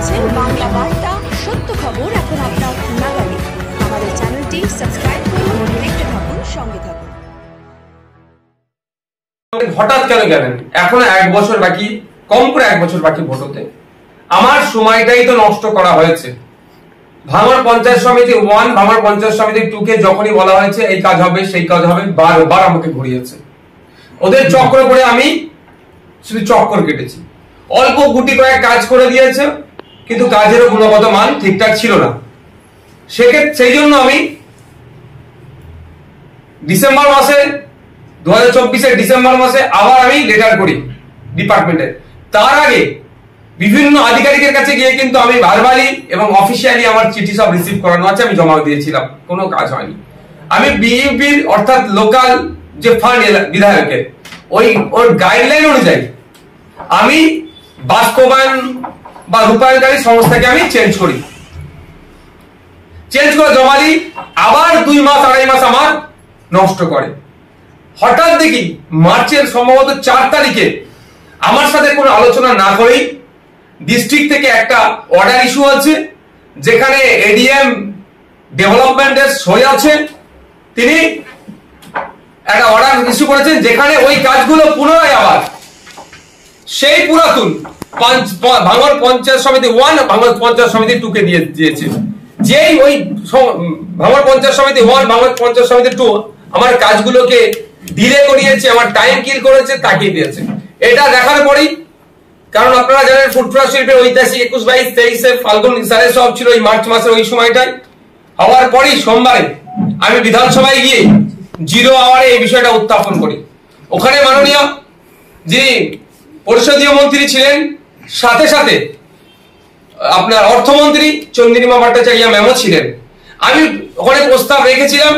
দেখছেন বাংলা বার্তা, সত্য খবর এখন আপনার নাগালে। আমাদের চ্যানেলটি সাবস্ক্রাইব করুন, দেখতে থাকুন, সঙ্গে থাকুন। হঠাৎ কেন গেলেন? এখনো 1 বছর বাকি, কম করে 1 বছর বাকি ভোট হতে। আমার সময়টাই তো নষ্ট করা হয়েছে। ভাঙড় পঞ্চায়েত সমিতি 1, ভাঙড় পঞ্চায়েত সমিতি 2 কে যখনই বলা হয়েছে এই কাজ হবে সেই কাজ হবে, বারবার আমাকে ঘুরিয়েছে। ওদের চক্র করে আমি শুধু চক্কর কেটেছি। অল্প গুটি কয়েক কাজ করে দিয়েছে, কিন্তু কাজেরও গুণগত মান ঠিকঠাক ছিল না। সেই জন্য আমি ডিসেম্বর মাসে 2024 ডিসেম্বর মাসে আবার আমি লেটার করি ডিপার্টমেন্টে। তার আগে বিভিন্ন আধিকারিকের কাছে গিয়ে কিন্তু আমি ভার্বালি এবং অফিসিয়ালি আমার চিঠি সব রিসিভ করানো আছে, আমি জমা দিয়েছিলাম, কোনো কাজ হয়নি। আমি বিইউপির অর্থাৎ লোকাল যে ফান্ড বিধায়কের ওর গাইডলাইন অনুযায়ী আমি বাস্তবায়ন বা রূপায়ণকারী সংস্থাকে আমি চেঞ্জ করে জমা দিই। আবার 2 মাস 2.5 মাস আমার নষ্ট করে। হঠাৎ দেখি মার্চের সম্ভবত 4 তারিখে আমার সাথে কোনো আলোচনা না করেই ডিস্ট্রিক্ট থেকে একটা অর্ডার ইস্যু আছে, যেখানে এডিএম ডেভেলপমেন্টের সই আছে। তিনি একটা অর্ডার ইস্যু করেছেন, যেখানে ওই কাজগুলো পুনরায় আবার সেই পুরাতন ভাঙড় পঞ্চায়েত সমিতি 1, ভাঙড় পঞ্চায়েত সমিতি 2 কে দিয়েছে। যেই ওই ভাঙড় পঞ্চায়েত সমিতি 1, ভাঙড় পঞ্চায়েত সমিতি 2 আমার কাজগুলোকে ডিলে করিয়েছে, আমার টাইম কিল করেছে, তাকিয়ে দিয়েছে। এটা দেখার পরেই, কারণ আপনারা জানেন ফুটপ্রাস শিল্পের ঐতিহাসিক 21, 22, 23 ফাল্গুন সারে সব ছিল ওই মার্চ মাসের ওই সময়টায়। হওয়ার পরেই সোমবারে আমি বিধানসভায় গিয়ে 0 আওয়ারে এই বিষয়টা উত্থাপন করি। ওখানে মাননীয় যিনি পরিষদীয় মন্ত্রী ছিলেন, সাথে সাথে আপনার অর্থমন্ত্রী চন্দ্রিমা ভট্টাচার্য ম্যামও ছিলেন। আমি ওখানে প্রস্তাব রেখেছিলাম,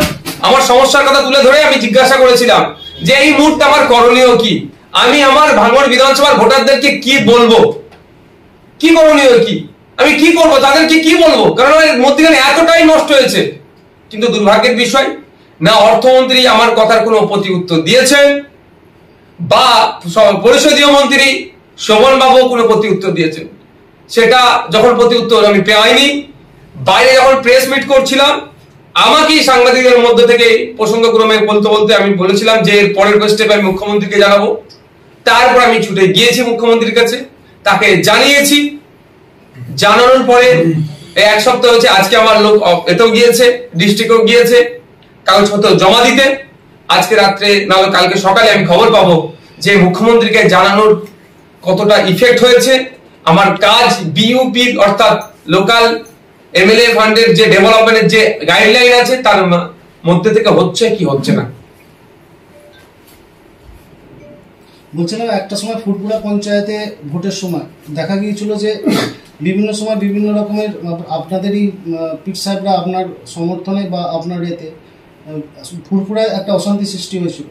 আমার সমস্যার কথা তুলে ধরে আমি জিজ্ঞাসা করেছিলাম যে এই মুহূর্তে আমার করণীয় কি, আমি আমার ভাঙড় বিধানসভার ভোটারদেরকে কি বলবো, কি করণীয় কি, আমি কি করব, তাদেরকে কি বলবো, কারণ এর মধ্যখানে এতটাই নষ্ট হয়েছে। কিন্তু দুর্ভাগ্যের বিষয়, না অর্থমন্ত্রী আমার কথার কোনো প্রতি উত্তর দিয়েছেন, বা পরিষদীয় মন্ত্রী শোভন বাবু কোনো প্রতি উত্তর দিয়েছেন। সেটা যখন প্রতি উত্তর আমি পাইনি, বাইরে যখন প্রেস মিট করছিলাম, আমাকেই সাংবাদিকদের মধ্যে থেকে প্রসঙ্গক্রমে বলতে বলতে আমি বলেছিলাম যে এর পরের স্টেপ আমি মুখ্যমন্ত্রীকে জানাবো। তারপর আমি ছুটে গিয়েছি মুখ্যমন্ত্রীর কাছে, তাকে জানিয়েছি। জানানোর পরে 1 সপ্তাহ হয়েছে, আজকে আমার লোক এতেও গিয়েছে, ডিস্ট্রিক্টেও গিয়েছে কাগজপত্র জমা দিতে। আজকে রাত্রে না কালকে সকালে আমি খবর পাবো যে মুখ্যমন্ত্রীকে জানানোর কতটা ইফেক্ট হয়েছে। আমার কাজ বিইউপি অর্থাৎ লোকাল এমএলএ ফান্ডের যে ডেভেলপমেন্টের যে গাইডলাইন আছে তার মধ্যে থেকে হচ্ছে কি হচ্ছে না। বলছিলাম একটা সময় ফুটপুরা পঞ্চায়েতে ভোটের সময় দেখা গিয়েছিল যে বিভিন্ন সময় বিভিন্ন রকমের আপনাদেরই পীর সাহেবরা আপনার সমর্থনে বা আপনার এতে ফুটপুরায় একটা অশান্তি সৃষ্টি হয়েছিল।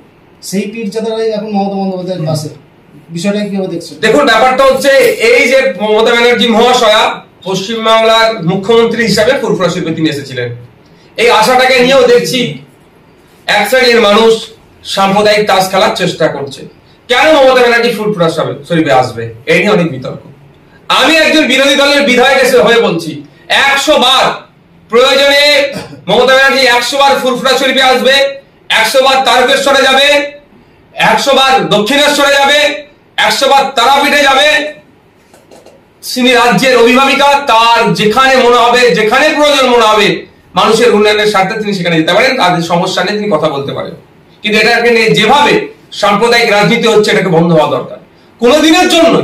সেই পীরজাদারাই এখন মমতা বন্দ্যোপাধ্যায়ের পাশে, বিষয়টা কিভাবে দেখছেন? দেখুন, ব্যাপারটা হচ্ছে এই যে মমতা ব্যানার্জি মহাশয়া পশ্চিমবাংলার মুখ্যমন্ত্রী হিসাবে ফুটপুরা শিল্পে তিনি এসেছিলেন, এই আশাটাকে নিয়েও দেখছি এক শ্রেণীর মানুষ সাম্প্রদায়িক তাস খেলার চেষ্টা করছে। কেন মমতা ব্যানার্জি ফুটপুরা শরীফে আসবে, এই নিয়ে অনেক বিতর্ক। আমি একজন বিরোধী দলের বিধায়ক হয়ে বলছি, 100 বার প্রয়োজনে মমতা ব্যানার্জি 100 বার ফুটপুরা শরীফে আসবে, 100 বার তারকেশ্বরে যাবে, 100 বার দক্ষিণেশ্বরে যাবে, 100 বার তারাপীঠে যাবে। তিনি রাজ্যের অভিভাবিকা, তার যেখানে মনে হবে, যেখানে প্রয়োজন মনে হবে মানুষের উন্নয়নের স্বার্থে তিনি সেখানে যেতে পারেন, তাদের সমস্যা নিয়ে তিনি কথা বলতে পারেন। কিন্তু এটাকে নিয়ে যেভাবে সাম্প্রদায়িক রাজনীতি হচ্ছে, এটাকে বন্ধ হওয়া দরকার। কোনদিনের জন্য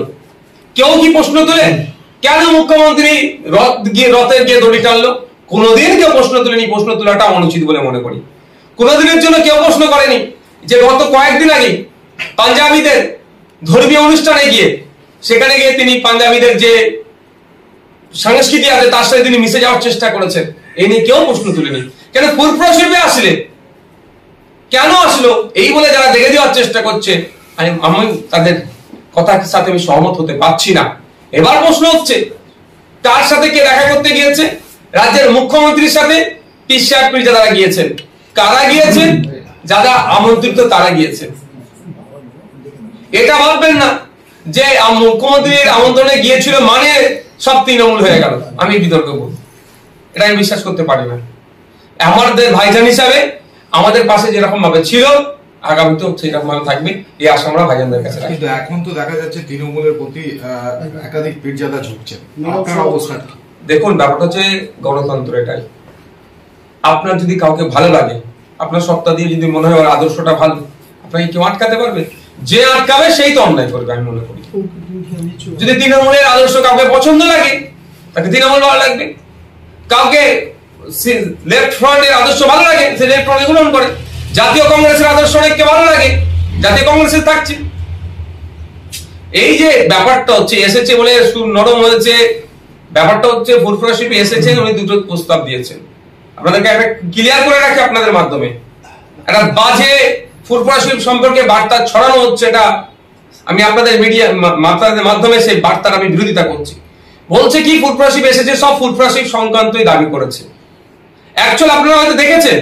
কেউ কি প্রশ্ন তোলেন কেন মুখ্যমন্ত্রী রথের গিয়ে দড়ি টানলো? কোনদিন কেউ প্রশ্ন তোলেনি, প্রশ্ন তোলাটা অনুচিত বলে মনে করি। কোনদিনের জন্য কেউ প্রশ্ন করেনি যে গত কয়েকদিন আগে পাঞ্জাবিদের ধর্মীয় অনুষ্ঠানে গিয়ে সেখানে গিয়ে তিনি পাঞ্জাবিদের যে সংস্কৃতি আছে তার সাথে তিনি মিশে যাওয়ার চেষ্টা করেছেন, এই নিয়ে কেউ প্রশ্ন তুলেনি। কেন ফুটপুরা শিল্পে আসলে কেন আসলো এই বলে যারা দেখে দেওয়ার চেষ্টা করছে, আমি তাদের কথার সাথে আমি সহমত হতে পারছি না। এবার প্রশ্ন হচ্ছে তার সাথে কে দেখা করতে গিয়েছে? রাজ্যের মুখ্যমন্ত্রীর সাথে পীর সাহেব পীরজাদারা গিয়েছেন। কারা গিয়েছেন? যারা আমন্ত্রিত তারা গিয়েছেন। এটা ভাববেন না যে মুখ্যমন্ত্রীর আমন্ত্রণে গিয়েছিল মানে সব তৃণমূল হয়ে গেল, আমি বিতর্ক করব, এটা আমি বিশ্বাস করতে পারি না। আমাদের ভাইজান হিসাবে আমাদের পাশে যেরকম ভাবে ছিল আগামীতেও সেরকম ভাবে থাকবে, এই আশা আমরা ভাইজানদের কাছে রাখি। কিন্তু এখন তো দেখা যাচ্ছে তৃণমূলের প্রতি একাধিক পীরজাদা ঝুঁকছে, আপনার অবস্থা কি? দেখুন, ব্যাপারটা হচ্ছে গণতন্ত্র, এটাই আপনার যদি কাউকে ভালো লাগে, আপনার সত্তা দিয়ে যদি মনে হয় ওর আদর্শটা ভালো, আপনাকে কেউ আটকাতে পারবে? যে আটকাবে সেই তো অন্যায় করবে, আমি মনে করি। যদি তৃণমূলের আদর্শ কাউকে পছন্দ লাগে, তাকে তৃণমূল ভালো লাগবে। কাউকে লেফট ফ্রন্টের আদর্শ ভালো লাগে, সে লেফট ফ্রন্ট গ্রহণ করে। জাতীয় কংগ্রেসের আদর্শ অনেককে ভালো লাগে, জাতীয় কংগ্রেসে থাকছে। এই যে ব্যাপারটা হচ্ছে এসেছে বলে নরম হয়েছে, ব্যাপারটা হচ্ছে ফুরফুরা শিল্পী এসেছেন, উনি দুটো প্রস্তাব দিয়েছেন। আপনাদেরকে একটা ক্লিয়ার করে রাখি আপনাদের মাধ্যমে, একটা বাজে ফুরফুরা শিল্প সম্পর্কে বার্তা ছড়ানো হচ্ছে, এটা আমি আপনাদের মিডিয়া মাধ্যমে সেই বার্তার আমি বিরোধিতা করছি। বলছে কি ফুরফুরা শিল্প এসেছে, সব ফুরফুরা শিল্প সংক্রান্তই দাবি করেছে। অ্যাকচুয়ালি আপনারা হয়তো দেখেছেন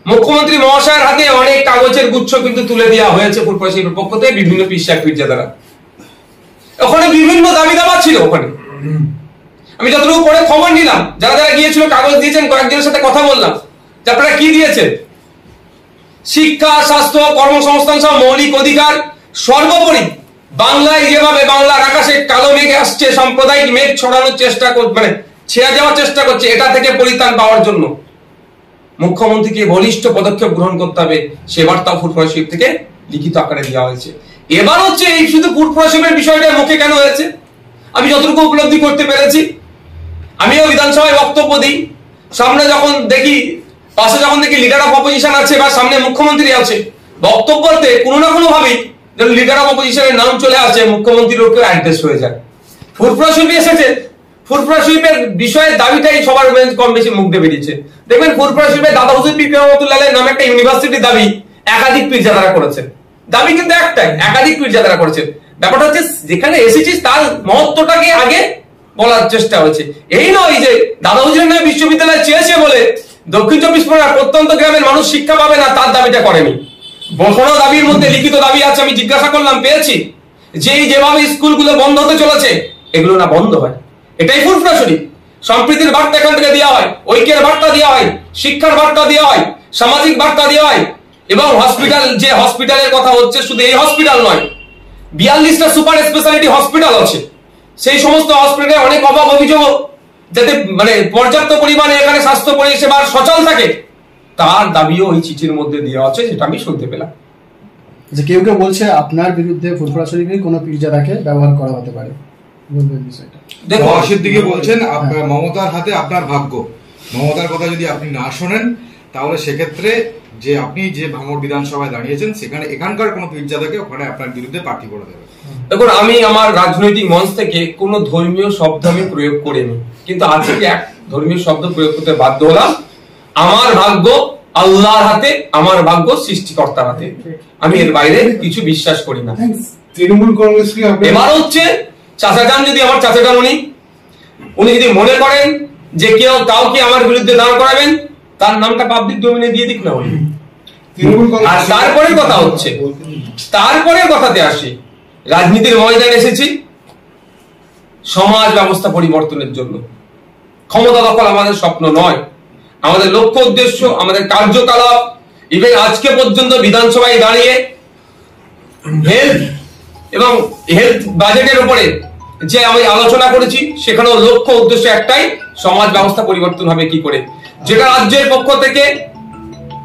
মুখ্যমন্ত্রী মহাশয়ের হাতে অনেক কাগজের গুচ্ছ কিন্তু তুলে দেওয়া হয়েছে ফুরফুরা শিল্পের পক্ষ থেকে বিভিন্ন পীরজাদারা। ওখানে বিভিন্ন দাবি দাবা ছিল। ওখানে আমি যতটুকু পরে খবর নিলাম, যারা যারা গিয়েছিল কাগজ দিয়েছেন, কয়েকজনের সাথে কথা বললাম যে আপনারা কি দিয়েছেন, শিক্ষা, স্বাস্থ্য, কর্মসংস্থান সহ মৌলিক অধিকার, সর্বোপরি বাংলায় যেভাবে বাংলার আকাশে কালো মেঘ আসছে, সাম্প্রদায়িক মেঘ ছড়ানোর চেষ্টা করছে, মানে ছেড়ে যাওয়ার চেষ্টা করছে, এটা থেকে পরিত্রাণ পাওয়ার জন্য মুখ্যমন্ত্রীকে বলিষ্ঠ পদক্ষেপ গ্রহণ করতে হবে, সে বার্তা ফুরফুরা শিল্প থেকে লিখিত আকারে দেওয়া হয়েছে। এবার হচ্ছে এই শুধু ফুরফুরা শিল্পের বিষয়টা মুখে কেন হয়েছে, আমি যতটুকু উপলব্ধি করতে পেরেছি, আমিও বিধানসভায় বক্তব্য দিই, সামনে যখন দেখি পাশে যখন দেখি লিডার অফ অপোজিশন আছে বা সামনে মুখ্যমন্ত্রী আছে, বক্তব্যতে কোনো না কোনো ভাবেই যেন লিডার অফ অপোজিশনের নাম চলে আসে, মুখ্যমন্ত্রীর ওপর অ্যাড্রেস হয়ে যায়। ফুরফুরা শিল্পী এসেছে, ফুরফুরা শিল্পের বিষয়ের দাবিটাই সবার কম বেশি মুখ দিয়ে বেরিয়েছে। দেখবেন ফুরফুরা শিল্পের দাদা হুজুর পীর রহমতুল্লাহ নামে একটা ইউনিভার্সিটির দাবি একাধিক পীরজাদারা করেছেন। দাবি কিন্তু একটাই, একাধিক পীরজাদারা করেছেন। ব্যাপারটা হচ্ছে যেখানে এসেছিস তার মহত্বটাকে আগে বলার চেষ্টা হয়েছে। এই নয় যে দাদা হুজুরের নামে বিশ্ববিদ্যালয় চেয়েছে বলে দক্ষিণ চব্বিশ পরগনার প্রত্যন্ত গ্রামের মানুষ শিক্ষা পাবে না, তার দাবিটা করেনি। কোনো দাবির মধ্যে লিখিত দাবি আছে, আমি জিজ্ঞাসা করলাম, পেয়েছি, যে যেভাবে স্কুলগুলো বন্ধ হতে চলেছে এগুলো না বন্ধ হয়। এটাই ফুরফুরা শরীফ। সম্প্রীতির বার্তা এখান থেকে দেওয়া হয়, ঐক্যের বার্তা দেওয়া হয়, শিক্ষার বার্তা দেওয়া হয়, সামাজিক বার্তা দেওয়া হয়। এবং হসপিটাল, যে হসপিটালের কথা হচ্ছে, শুধু এই হসপিটাল নয়, 42টা সুপার স্পেশালিটি হসপিটাল আছে, সেই সমস্ত হসপিটালে অনেক অভাব অভিযোগ, যাতে মানে পর্যাপ্ত পরিমাণে এখানে স্বাস্থ্য পরিষেবার সচল থাকে, তার দাবিও ওই চিঠির মধ্যে দেওয়া আছে, যেটা আমি শুনতে পেলাম। যে কেউ কেউ বলছে আপনার বিরুদ্ধে ফুরফুরা শরীফের কোনো পীরজাদাকে ব্যবহার করা হতে পারে, বলবেন বিষয়টা? দেখো, সিদ্দিকী বলছেন মমতার হাতে আপনার ভাগ্য। মমতার কথা যদি আপনি না শোনেন, তাহলে সেক্ষেত্রে যে আপনি যে ভাঙড় বিধানসভায় দাঁড়িয়েছেন, সেখানে এখানকার কোনো পীরজাদাকে ওখানে আপনার বিরুদ্ধে প্রার্থী করে দেবে। দেখুন, আমি আমার রাজনৈতিক মঞ্চ থেকে কোনো ধর্মীয় শব্দ আমি প্রয়োগ করিনি, কিন্তু আজকে এক ধর্মীয় শব্দ প্রয়োগ করতে বাধ্য হলাম। আমার ভাগ্য আল্লাহর হাতে, আমার ভাগ্য সৃষ্টিকর্তার হাতে, আমি এর বাইরে কিছু বিশ্বাস করি না। তৃণমূল কংগ্রেস কি এবার হচ্ছে চাচাজান, যদি আমার চাচাজান উনি যদি মনে করেন যে কেউ কাউকে আমার বিরুদ্ধে দাঁড় করাবেন, তার নামটা পাবলিক ডোমেইনে দিয়ে দিক না উনি। আর তারপরে কথা হচ্ছে, তারপরে কথাতে আসি, রাজনীতির ময়দানে এসেছি সমাজ ব্যবস্থা পরিবর্তনের জন্য। ক্ষমতা দখল আমাদের স্বপ্ন নয়, আমাদের লক্ষ্য উদ্দেশ্য, আমাদের কার্যকলাপ, ইভেন আজকে পর্যন্ত বিধানসভায় দাঁড়িয়ে হেলথ এবং হেলথ বাজেটের উপরে যে আমি আলোচনা করেছি, সেখানেও লক্ষ্য উদ্দেশ্য একটাই, সমাজ ব্যবস্থা পরিবর্তন হবে কি করে। যেটা রাজ্যের পক্ষ থেকে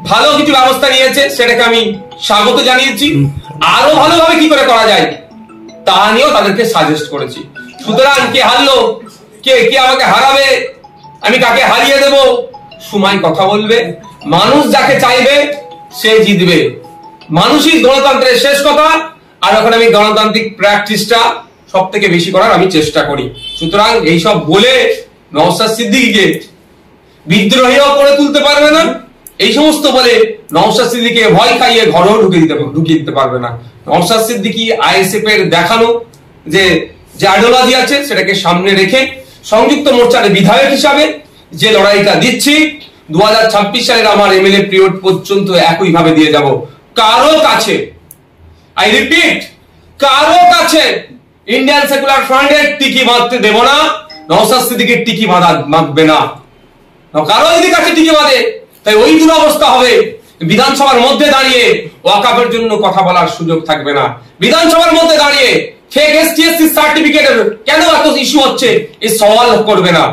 ভালো কিছু ব্যবস্থা নিয়েছে, সেটাকে আমি স্বাগত জানিয়েছি। আরো ভালোভাবে কি করে করা যায় তা নিয়েও তাদেরকে সাজেস্ট করেছি। সুতরাং কে হারলো, কে আমাকে হারাবে, আমি কাকে হারিয়ে দেব, সময় কথা বলবে। মানুষ যাকে চাইবে সে জিতবে, মানুষই গণতন্ত্রের শেষ কথা। আর এখন আমি গণতান্ত্রিক প্র্যাকটিসটা সব থেকে বেশি করার আমি চেষ্টা করি। সুতরাং এইসব বলে নওশাদ সিদ্দিকীকে বিদ্রোহীও করে তুলতে পারবে না, এই সমস্ত বলে নওশাদ সিদ্দিকীকে ভয় খাইয়ে ঘরেও ঢুকিয়ে দিতে পারবে না। নওশাদ সিদ্দিকী আইএসএফ এর দেখানো যে আইডিওলজি আছে, সেটাকে সামনে রেখে সংযুক্ত মোর্চার বিধায়ক হিসাবে যে লড়াইটা দিচ্ছি, 2026 সালের আমার এমএলএ পিরিয়ড পর্যন্ত একইভাবে দিয়ে যাব। কারো কাছে, আই রিপিট, কারো কাছে ইন্ডিয়ান সেকুলার ফ্রন্টের টিকি মারতে দেব না। নওশাদ সিদ্দিকীর টিকি বাঁধবে না। কারো যদি কাছে টিকি বাঁধে তাই ওই দুরবস্থা হবে, বিধানসভার মধ্যে দাঁড়িয়ে ওয়াকাফের জন্য কথা বলার সুযোগ থাকবে না। বিধানসভার মধ্যে দাঁড়িয়ে ফেক এসটিএসসি সার্টিফিকেটের কেন এত ইস্যু হচ্ছে এই সওয়াল করবে না।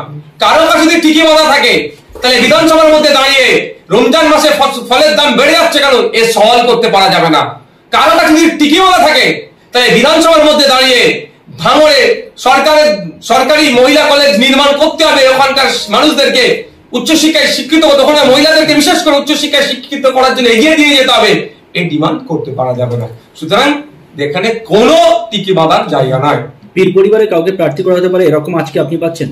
কারো কাছে যদি টিকি বাঁধা থাকে তাহলে বিধানসভার মধ্যে দাঁড়িয়ে রমজান মাসে ফলের দাম বেড়ে যাচ্ছে কেন এ সওয়াল করতে পারা যাবে না। কারো কাছে যদি টিকি বাঁধা থাকে তাহলে বিধানসভার মধ্যে দাঁড়িয়ে ভাঙড়ে সরকারি মহিলা কলেজ নির্মাণ করতে হবে, ওখানকার মানুষদেরকে উচ্চশিক্ষায় শিক্ষিত হতে হবে, মহিলাদেরকে বিশেষ করে উচ্চশিক্ষায় শিক্ষিত করার জন্য এগিয়ে দিয়ে যেতে হবে, এই ডিমান্ড করতে পারা যাবে না। সুতরাং এখানে কোনো টিকি বাঁধার জায়গা নয়। পীর পরিবারে কাউকে প্রার্থী করা হতে পারে এরকম আজকে আপনি পাচ্ছেন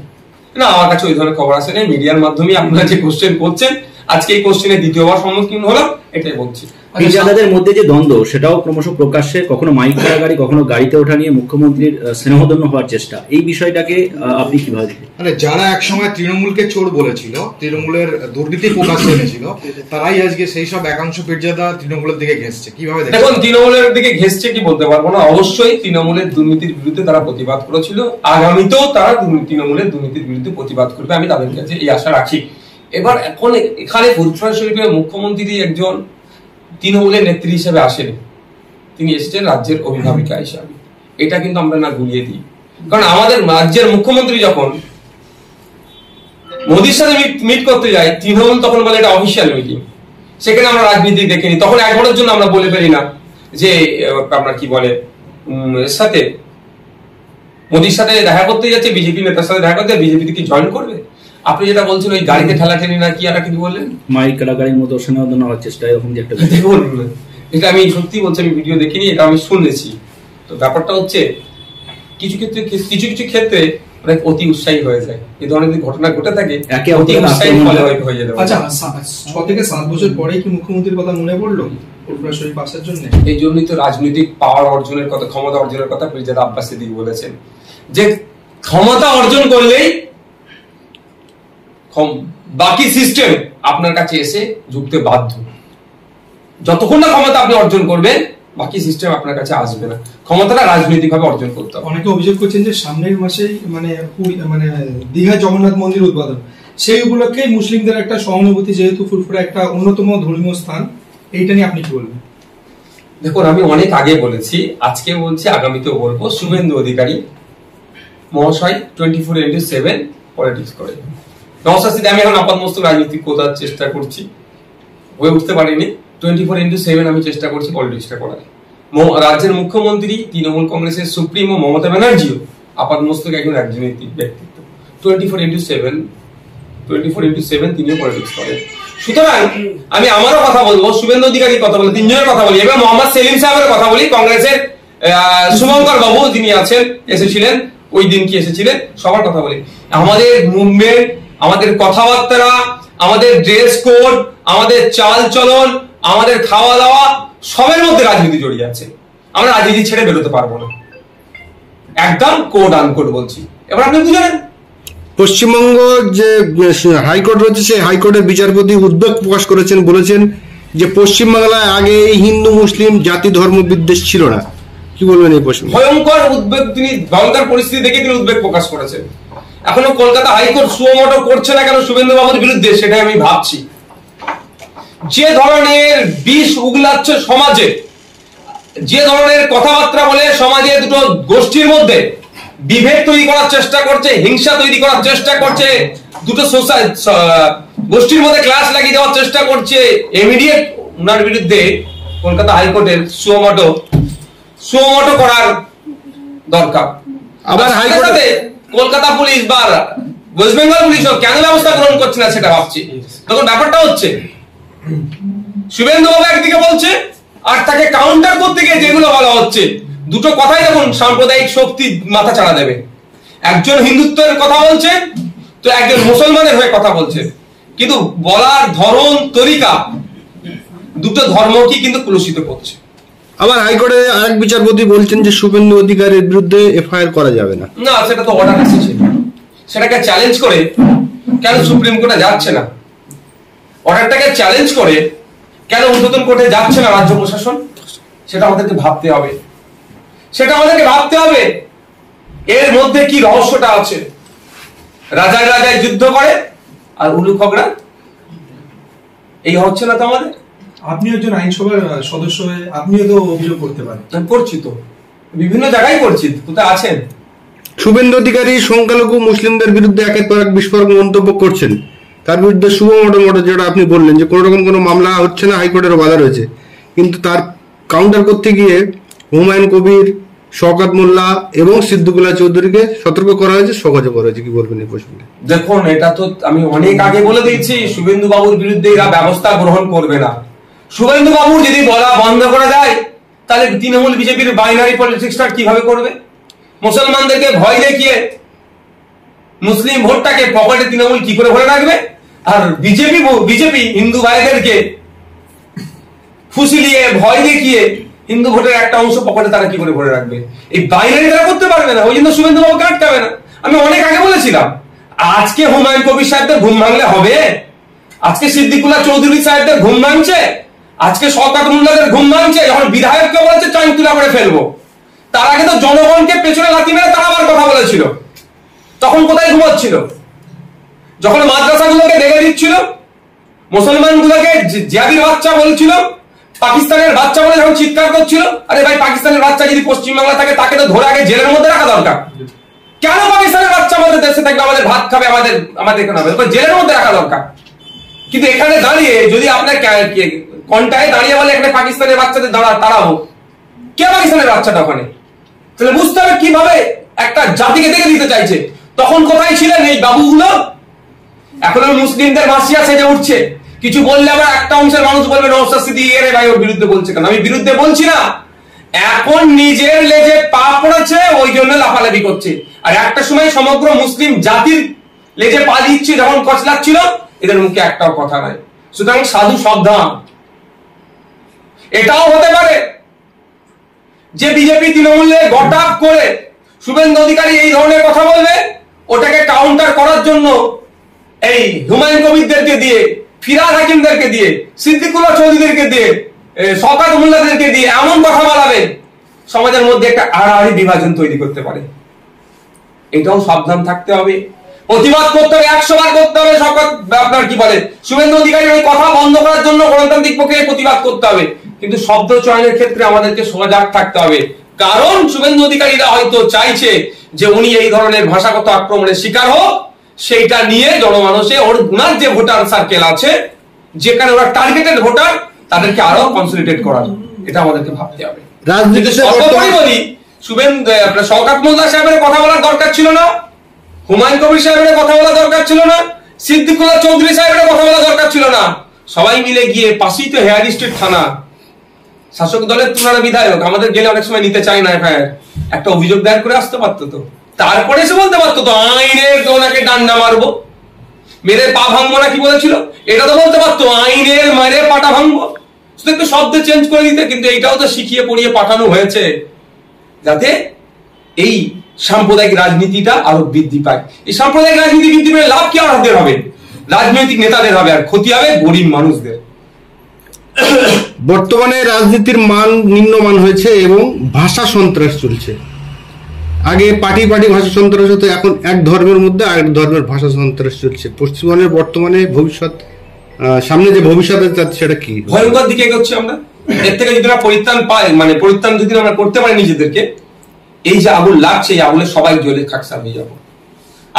না? আমার কাছে ওই ধরনের খবর আসে না। মিডিয়ার মাধ্যমে আপনারা যে কোশ্চেন করছেন, আজকে এই কোশ্চেনের দ্বিতীয়বার সম্মুখীন হলাম, এটাই বলছি। পীরজাদাদের মধ্যে যে দ্বন্দ্ব সেটাও ক্রমশ প্রকাশ্যে, কখনো মাইক গাড়ি কখনো গাড়িতে ওঠা নিয়ে মুখ্যমন্ত্রীর স্নেহধন্য হওয়ার চেষ্টা, এই বিষয়টাকে আপনি কিভাবে দেখেন? মানে যারা একসময় তৃণমূলকে চোর বলেছিল, তৃণমূলের দুর্নীতি প্রকাশ্যে এনেছিল, তারাই আজকে সেই সব একাংশ পীরজাদা তৃণমূলের দিকে ঘেঁষছে। কিভাবে দেখেন? দেখুন, তৃণমূলের দিকে ঘেঁষছে কি বলতে পারবো না। অবশ্যই তৃণমূলের দুর্নীতির বিরুদ্ধে তারা প্রতিবাদ করেছিল, আগামীতেও তারা তৃণমূলের দুর্নীতির বিরুদ্ধে প্রতিবাদ করবে, আমি তাদের কাছে এই আশা রাখি। এবার এখন এখানে ফুরফুরা শরীফের মুখ্যমন্ত্রী একজন তৃণমূলের নেত্রী হিসেবে আসেনি, তিনি এসেছেন রাজ্যের অভিভাবিকা হিসাবে। এটা কিন্তু আমরা না গুলিয়ে দিই, কারণ আমাদের রাজ্যের মুখ্যমন্ত্রী যখন মোদীর সাথে মিট করতে যায়, তৃণমূল তখন বলে এটা অফিসিয়াল মিটিং, সেখানে আমরা রাজনীতি দেখিনি। তখন একবারের জন্য আমরা বলে ফেলি না যে আপনার কি বলে সাথে মোদীর সাথে দেখা করতে যাচ্ছে, বিজেপি নেতার সাথে দেখা করতে, বিজেপি কি জয়েন করবে? আপনি যেটা বলছেন ওই গাড়িতে ঠেলাঠেলি না কি আর কি বললেন, মাইক গাড়ির মতো স্নেহধন্য হওয়ার চেষ্টা, এরকম যে একটা দেখুন, এটা আমি সত্যি বলছি, আমি ভিডিও দেখিনি, এটা আমি শুনেছি। তো ব্যাপারটা হচ্ছে কিছু ক্ষেত্রে অনেক অতি উৎসাহী হয়ে যায়, এই ধরনের ঘটনা ঘটে থাকে, অতি উৎসাহী হয়ে যাবে। আচ্ছা, 6 থেকে 7 বছর পরে কি মুখ্যমন্ত্রীর কথা মনে পড়লো ফুরফুরা শরীফ আসার জন্য? এই জন্যই তো রাজনৈতিক পাওয়ার অর্জনের কথা, ক্ষমতা অর্জনের কথা পীরজাদা আব্বাস সিদ্দিকী বলেছেন, যে ক্ষমতা অর্জন করলেই বাকি সিস্টেম আপনার কাছে এসে ঝুঁকতে বাধ্য। যতক্ষণ না ক্ষমতা আপনি অর্জন করবেন, বাকি সিস্টেম আপনার কাছে আসবে না। ক্ষমতাটা রাজনৈতিক ভাবে অর্জন করতে হবে। অনেকে অভিযোগ করছেন যে সামনের মাসেই মানে দীঘা জগন্নাথ মন্দির উদ্বোধন, সেই উপলক্ষে মুসলিমদের একটা সহানুভূতি, যেহেতু ফুরফুরা একটা অন্যতম ধর্মীয় স্থান, এইটা নিয়ে আপনি কি বলবেন? দেখুন, আমি অনেক আগে বলেছি, আজকে বলছি, আগামীতেও বলবো, শুভেন্দু অধিকারী মহাশয় 24/7 পলিটিক্স করে। নওশাদ সিদ্দিকী, আমি এখন আপাতমস্তক রাজনীতি করার চেষ্টা করছি, হয়ে উঠতে পারিনি। 24/7 আমি চেষ্টা করছি পলিটিক্সটা করার। রাজ্যের মুখ্যমন্ত্রী, তৃণমূল কংগ্রেসের সুপ্রিমো মমতা ব্যানার্জিও আপাতমস্তক একজন রাজনৈতিক ব্যক্তিত্ব। 24/7 তিনিও পলিটিক্স করেন। সুতরাং আমি আমারও কথা বলবো, শুভেন্দু অধিকারীর কথা বলি, তিনজনের কথা বলি, এবার মোহাম্মদ সেলিম সাহেবের কথা বলি, কংগ্রেসের শুভঙ্কর বাবু যিনি আছেন, এসেছিলেন ওই দিন কি এসেছিলেন, সবার কথা বলি। আমাদের মুভমেন্ট, আমাদের কথাবার্তা, আমাদের ড্রেস কোড, আমাদের চাল চলন, আমাদের খাওয়া দাওয়া, সবের মধ্যে রাজনীতি জড়িয়ে আছে। আমরা রাজনীতি ছেড়ে বেরোতে পারবো না, একদম কোড আনকোড বলছি। এবার আপনি বুঝলেন, পশ্চিমবঙ্গ যে হাইকোর্ট রয়েছে, সেই হাইকোর্টের বিচারপতি উদ্বেগ প্রকাশ করেছেন, বলেছেন যে পশ্চিমবাংলায় আগে হিন্দু মুসলিম জাতি ধর্ম বিদ্বেষ ছিল না। কি বলবেন এই প্রশ্নে? ভয়ঙ্কর উদ্বেগ, তিনি ভয়ঙ্কর পরিস্থিতি দেখে তিনি উদ্বেগ প্রকাশ করেছেন। এখনো কলকাতা হাইকোর্ট সুমোটো করছে না কেন শুভেন্দু বাবুর বিরুদ্ধে, সেটাই আমি ভাবছি। যে ধরনের বিষ উগলাচ্ছে সমাজে, যে ধরনের কথাবার্তা বলে সমাজে দুটো গোষ্ঠীর মধ্যে বিভেদ তৈরি করার চেষ্টা করছে, হিংসা তৈরি করার চেষ্টা করছে, দুটো গোষ্ঠীর মধ্যে ক্লাস লাগিয়ে দেওয়ার চেষ্টা করছে, ইমিডিয়েট উনার বিরুদ্ধে কলকাতা হাইকোর্টের সুমোটো করার দরকার। আবার হাইকোর্টে কলকাতা পুলিশ বা ওয়েস্ট বেঙ্গল পুলিশও কেন ব্যবস্থা গ্রহণ করছে না সেটা ভাবছি। তখন ব্যাপারটা হচ্ছে শুভেন্দু বাবু একদিকে বলছে, আর তাকে কাউন্টার করতে গিয়ে যেগুলো বলা হচ্ছে, দুটো কথাই দেখুন সাম্প্রদায়িক শক্তি মাথা চাড়া দেবে। একজন হিন্দুত্বের কথা বলছে, তো একজন মুসলমানের হয়ে কথা বলছে, কিন্তু বলার ধরন তরিকা দুটো ধর্মকে কিন্তু কলুষিত করছে। আবার হাইকোর্টে আরেক বিচারপতি বলছেন যে শুভেন্দু অধিকারীর বিরুদ্ধে এফআইআর করা যাবে না। না, সেটা তো অর্ডার এসেছে, সেটাকে চ্যালেঞ্জ করে কেন সুপ্রিম কোর্টে যাচ্ছে না? অর্ডারটাকে চ্যালেঞ্জ করে কেন ঊর্ধ্বতন কোর্টে যাচ্ছে না রাজ্য প্রশাসন? সেটা আমাদেরকে ভাবতে হবে, সেটা আমাদেরকে ভাবতে হবে। এর মধ্যে কি রহস্যটা আছে? রাজায় রাজায় যুদ্ধ করে, আর উলুখগরা এই হচ্ছে না তো আমাদের। আপনি একজন আইনসভার সদস্য হয়ে আপনিও তো অভিযোগ করতে পারেন। করছি তো, বিভিন্ন জায়গায় করছি, কোথায় আছেন? শুভেন্দু অধিকারী সংখ্যালঘু মুসলিমদের বিরুদ্ধে একের পর এক বিস্ফোরক মন্তব্য করছেন, তার বিরুদ্ধে শুভ মোটামোটা যেটা আপনি বললেন যে কোনো রকম কোনো মামলা হচ্ছে না, হাইকোর্টেরও বাধা রয়েছে, কিন্তু তার কাউন্টার করতে গিয়ে হুমায়ুন কবির, শওকত মোল্লা এবং সিদ্দিকুল্লাহ চৌধুরীকে সতর্ক করা হয়েছে, সহজে করা হয়েছে। কি বলবেন এই প্রসঙ্গে? দেখুন, এটা তো আমি অনেক আগে বলে দিয়েছি, শুভেন্দু বাবুর বিরুদ্ধে এরা ব্যবস্থা গ্রহণ করবে না। শুভেন্দু বাবুর যদি বলা বন্ধ করা যায়, তাহলে তৃণমূল বিজেপির বাইনারি পলিটিক্সটা কিভাবে করবে? মুসলমানদেরকে ভয় দেখিয়ে মুসলিম ভোটটাকে পকেটে তৃণমূল কি করে ভরে রাখবে? আর বিজেপি হিন্দু ভাইদেরকে ফুসিলিয়ে ভয় দেখিয়ে হিন্দু ভোটের একটা অংশ পকেটে তারা কি করে ভরে রাখবে? এই বাইনারি তারা করতে পারবে না, ওই জন্য শুভেন্দু বাবুকে আটকাবে না। আমি অনেক আগে বলেছিলাম, আজকে হুমায়ুন কবির সাহেবদের ঘুম ভাঙলে হবে? আজকে সিদ্দিকুল্লাহ চৌধুরী সাহেবদের ঘুম ভাঙছে, আজকে শওকত মোল্লাদের ঘুম ভাঙছে, যখন বিধায়ককে বলেছে চাং তুলা করে ফেলবো, তার আগে তো জনগণকে পেছনে লাথি মেরে তারা আবার কথা বলেছিল। তখন কোথায় ঘুমাচ্ছিল? যখন মাদ্রাসাগুলোকে দেখে দিচ্ছিল, মুসলমানগুলোকে জিয়াদির বাচ্চা বলছিল, পাকিস্তানের বাচ্চা বলে যখন চিৎকার করছিল, আরে ভাই পাকিস্তানের বাচ্চা যদি পশ্চিমবাংলা থাকে তাকে তো ধরে আগে জেলের মধ্যে রাখা দরকার। কেন পাকিস্তানের বাচ্চা আমাদের দেশে থাকবে, আমাদের ভাত খাবে, আমাদের এখানে হবে, জেলের মধ্যে রাখা দরকার। কিন্তু এখানে দাঁড়িয়ে যদি আপনার কন্টায় দাঁড়িয়ে বলে এখানে পাকিস্তানের বাচ্চাদের তাড়াবো, কে পাকিস্তানের বাচ্চাটা ওখানে? তাহলে বুঝতে হবে কিভাবে একটা জাতিকে দেখে দিতে চাইছে। তখন কোথায় ছিলেন এই বাবুগুলো? এখন মুসলিমদের ভাসিয়া সেজে উঠছে, কিছু বললে আবার একটা অংশের মানুষ বলবে নওশাদ সিদ্দিকী এর ভাই ওর বিরুদ্ধে বলছে কেন? আমি বিরুদ্ধে বলছি না, এখন নিজের লেজে পা পড়েছে ওই জন্য লাফালাফি করছে। আর একটা সময় সমগ্র মুসলিম জাতির লেজে পা দিচ্ছে যখন কচলাচ্ছিল, এদের মুখে একটাও কথা নাই। সুতরাং সাধু সাবধান। এটাও হতে পারে যে বিজেপি তৃণমূলে গটাপ করে শুভেন্দু অধিকারী এই ধরনের কথা বলবে, ওটাকে কাউন্টার করার জন্য এই হুমায়ুন কবিরদেরকে দিয়ে, ফিরহাদ হাকিমদেরকে দিয়ে, সিদ্দিকুল্লাহ চৌধুরীদেরকে দিয়ে, শওকত মোল্লাদেরকে দিয়ে এমন কথা বলাবে, সমাজের মধ্যে একটা আড়াআড়ি বিভাজন তৈরি করতে পারে। এটাও সাবধান থাকতে হবে, প্রতিবাদ করতে হবে, 100 বার করতে হবে। আপনার কি বলে শুভেন্দু অধিকারীর ওই কথা বন্ধ করার জন্য গণতান্ত্রিক পক্ষে প্রতিবাদ করতে হবে, কিন্তু শব্দ চয়নের ক্ষেত্রে আমাদেরকে সজাগ থাকতে হবে। কারণ শুভেন্দু অধিকারীরা হয়তো চাইছে যে উনি এই ধরনের ভাষাগত আক্রমণের শিকার হোক, সেইটা নিয়ে জনমানসে ওনার যে ভোটার সার্কেল আছে, যেখানে ওরা টার্গেটেড ভোটার, তাদেরকে আরো কনসলিডেট করার, এটা আমাদেরকে ভাবতে হবে। রাজনীতিতে সর্বোপরি বলি, শওকত মোল্লা সাহেবের কথা বলার দরকার ছিল না, হুমায়ুন কবির সাহেবের কথা বলা দরকার ছিল না, সিদ্দিকুল্লাহ চৌধুরী সাহেবের কথা বলা দরকার ছিল না। সবাই মিলে গিয়ে, পাশেই তো হেয়ার স্ট্রিট থানা, শাসক দলের তুলনা বিধায়ক, আমাদের গেলে অনেক সময় নিতে চাই না এফআইআর, একটা অভিযোগ দায়ের করে আসতে পারতো তো, তারপরে এসে বলতে পারতো তো আইনের ওনাকে ডান্ডা মারবো, মেরে পা ভাঙবো না কি বলেছিল, এটা তো বলতে পারতো আইনের মেরে পাটা ভাঙবো, শুধু একটু শব্দ চেঞ্জ করে দিতে। কিন্তু এইটাও তো শিখিয়ে পড়িয়ে পাঠানো হয়েছে যাতে এই সাম্প্রদায়িক রাজনীতিটা আরো বৃদ্ধি পায়। এই সাম্প্রদায়িক রাজনীতি বৃদ্ধি পেলে লাভ কি আমাদের হবে? রাজনৈতিক নেতাদের হবে, আর ক্ষতি হবে গরিব মানুষদের। বর্তমানে রাজনীতির মান নিম্নমান হয়েছে এবং ভাষা সন্ত্রাস চলছে। আগে পার্টি ভাষা সন্ত্রাস হতো, এখন এক ধর্মের মধ্যে আরেক ধর্মের ভাষা সন্ত্রাস চলছে। পশ্চিমবঙ্গের বর্তমানে ভবিষ্যৎ, সামনে যে ভবিষ্যৎ সেটা কি? ভয়ঙ্কর দিকে এগোচ্ছে আমরা। এর থেকে যদি আমরা পরিত্রাণ পাই, মানে পরিত্রাণ যদি আমরা করতে পারি নিজেদেরকে, এই যে আগুন লাগছে এই আগুনে সবাই জ্বলে খাকসা হয়ে যাবো।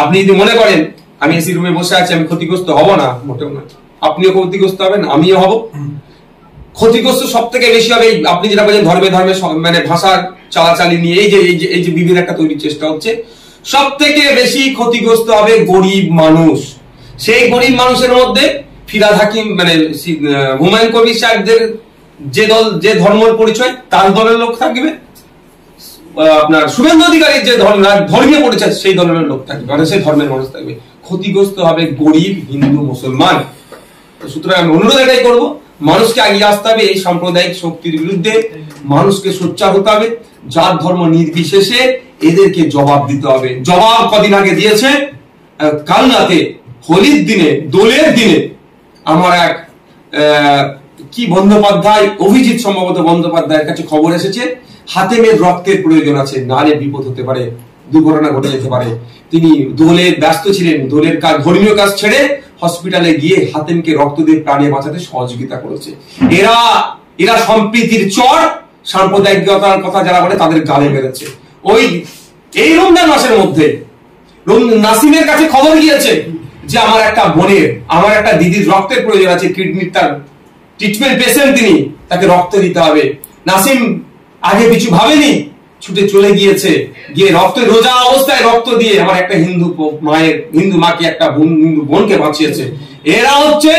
আপনি যদি মনে করেন আমি এসি রুমে বসে আছি, আমি ক্ষতিগ্রস্ত হব না, মোটেও না। আপনিও ক্ষতিগ্রস্ত হবেন, আমিও হব। ক্ষতিগ্রস্ত সব থেকে বেশি হবে আপনি যেটা বলছেন ধর্মে মানে ভাষার চালাচালি নিয়ে এই যে বিভিন্ন একটা তৈরির চেষ্টা হচ্ছে, সব থেকে বেশি ক্ষতিগ্রস্ত হবে গরিব মানুষ। সেই গরিব মানুষের মধ্যে ফিরহাদ হাকিম মানে হুমায়ুন কবির সাহেবদের যে ধর্মের পরিচয় তার দলের লোক থাকবে, আপনার শুভেন্দু অধিকারীর যে ধর্মীয় পরিচয় সেই ধর্মের লোক থাকবে, মানে সেই ধর্মের মানুষ থাকবে। ক্ষতিগ্রস্ত হবে গরিব হিন্দু মুসলমান। সুতরাং আমি অনুরোধ এটাই করবো, মানুষকে এগিয়ে আসতে হবে এই সাম্প্রদায়িক শক্তির বিরুদ্ধে, মানুষকে সোচ্চার হতে হবে, জাত ধর্ম নির্বিশেষে এদেরকে জবাব দিতে হবে। জবাব কদিন আগে দিয়েছে কালনাতে, হোলির দিনে, দোলের দিনে আমার এক কি বন্দ্যোপাধ্যায়, অভিজিৎ সম্ভবত বন্দ্যোপাধ্যায়ের কাছে খবর এসেছে হাতেমের রক্তের প্রয়োজন আছে, নালে বিপদ হতে পারে। দুর্ঘটনা ঘটে যেতে পারে। তিনি দোলে ব্যস্ত ছিলেন, দোলের কাজ, ধর্মীয় কাজ ছেড়ে হসপিটালে গিয়ে হাতেমকে রক্ত দিয়ে প্রাণে বাঁচাতে সহযোগিতা করেছে। এরা সম্প্রীতির চর, সাম্প্রদায়িকতার কথা যারা বলে তাদের গালে মেরেছে। এই রমজান মাসের মধ্যে নাসিমের কাছে খবর গিয়েছে যে আমার একটা বোনের, আমার একটা দিদির রক্তের প্রয়োজন আছে, কিডনির তার ট্রিটমেন্ট পেশেন্ট, তিনি, তাকে রক্ত দিতে হবে। নাসিম আগে কিছু ভাবেনি, ছুটে চলে গিয়েছে, গিয়ে রোজা অবস্থায় রক্ত দিয়ে আমার একটা হিন্দু মাকে, একটা হিন্দু বোনকে বাঁচিয়েছে। এরা হচ্ছে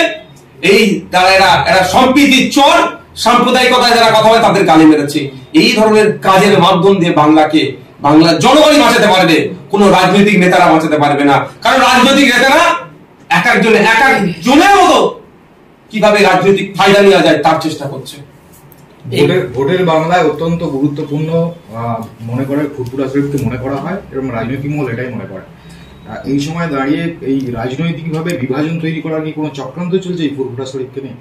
এরা সম্প্রীতির চর, সাম্প্রদায়িকতায় যারা কথা বলে তাদের গালি মেরেছে। এই ধরনের কাজের মাধ্যম দিয়ে বাংলার জনগণই বাঁচাতে পারবে, কোন রাজনৈতিক নেতারা বাঁচাতে পারবে না। কারণ রাজনৈতিক নেতারা এক একজনের মতো কিভাবে রাজনৈতিক ফায়দা নেওয়া যায় তার চেষ্টা করছে। ভোটের বাংলায় অত্যন্ত গুরুত্বপূর্ণ মনে করে ফুরফুরা শরীফকে মনে করা হয়, এবং রাজনৈতিক মহল এটাই মনে করে। এই সময় দাঁড়িয়ে এই রাজনৈতিকভাবে বিভাজন তৈরি করার কি কোনো চক্রান্ত চলছে এই ফুরফুরা শরীফকে নিয়ে?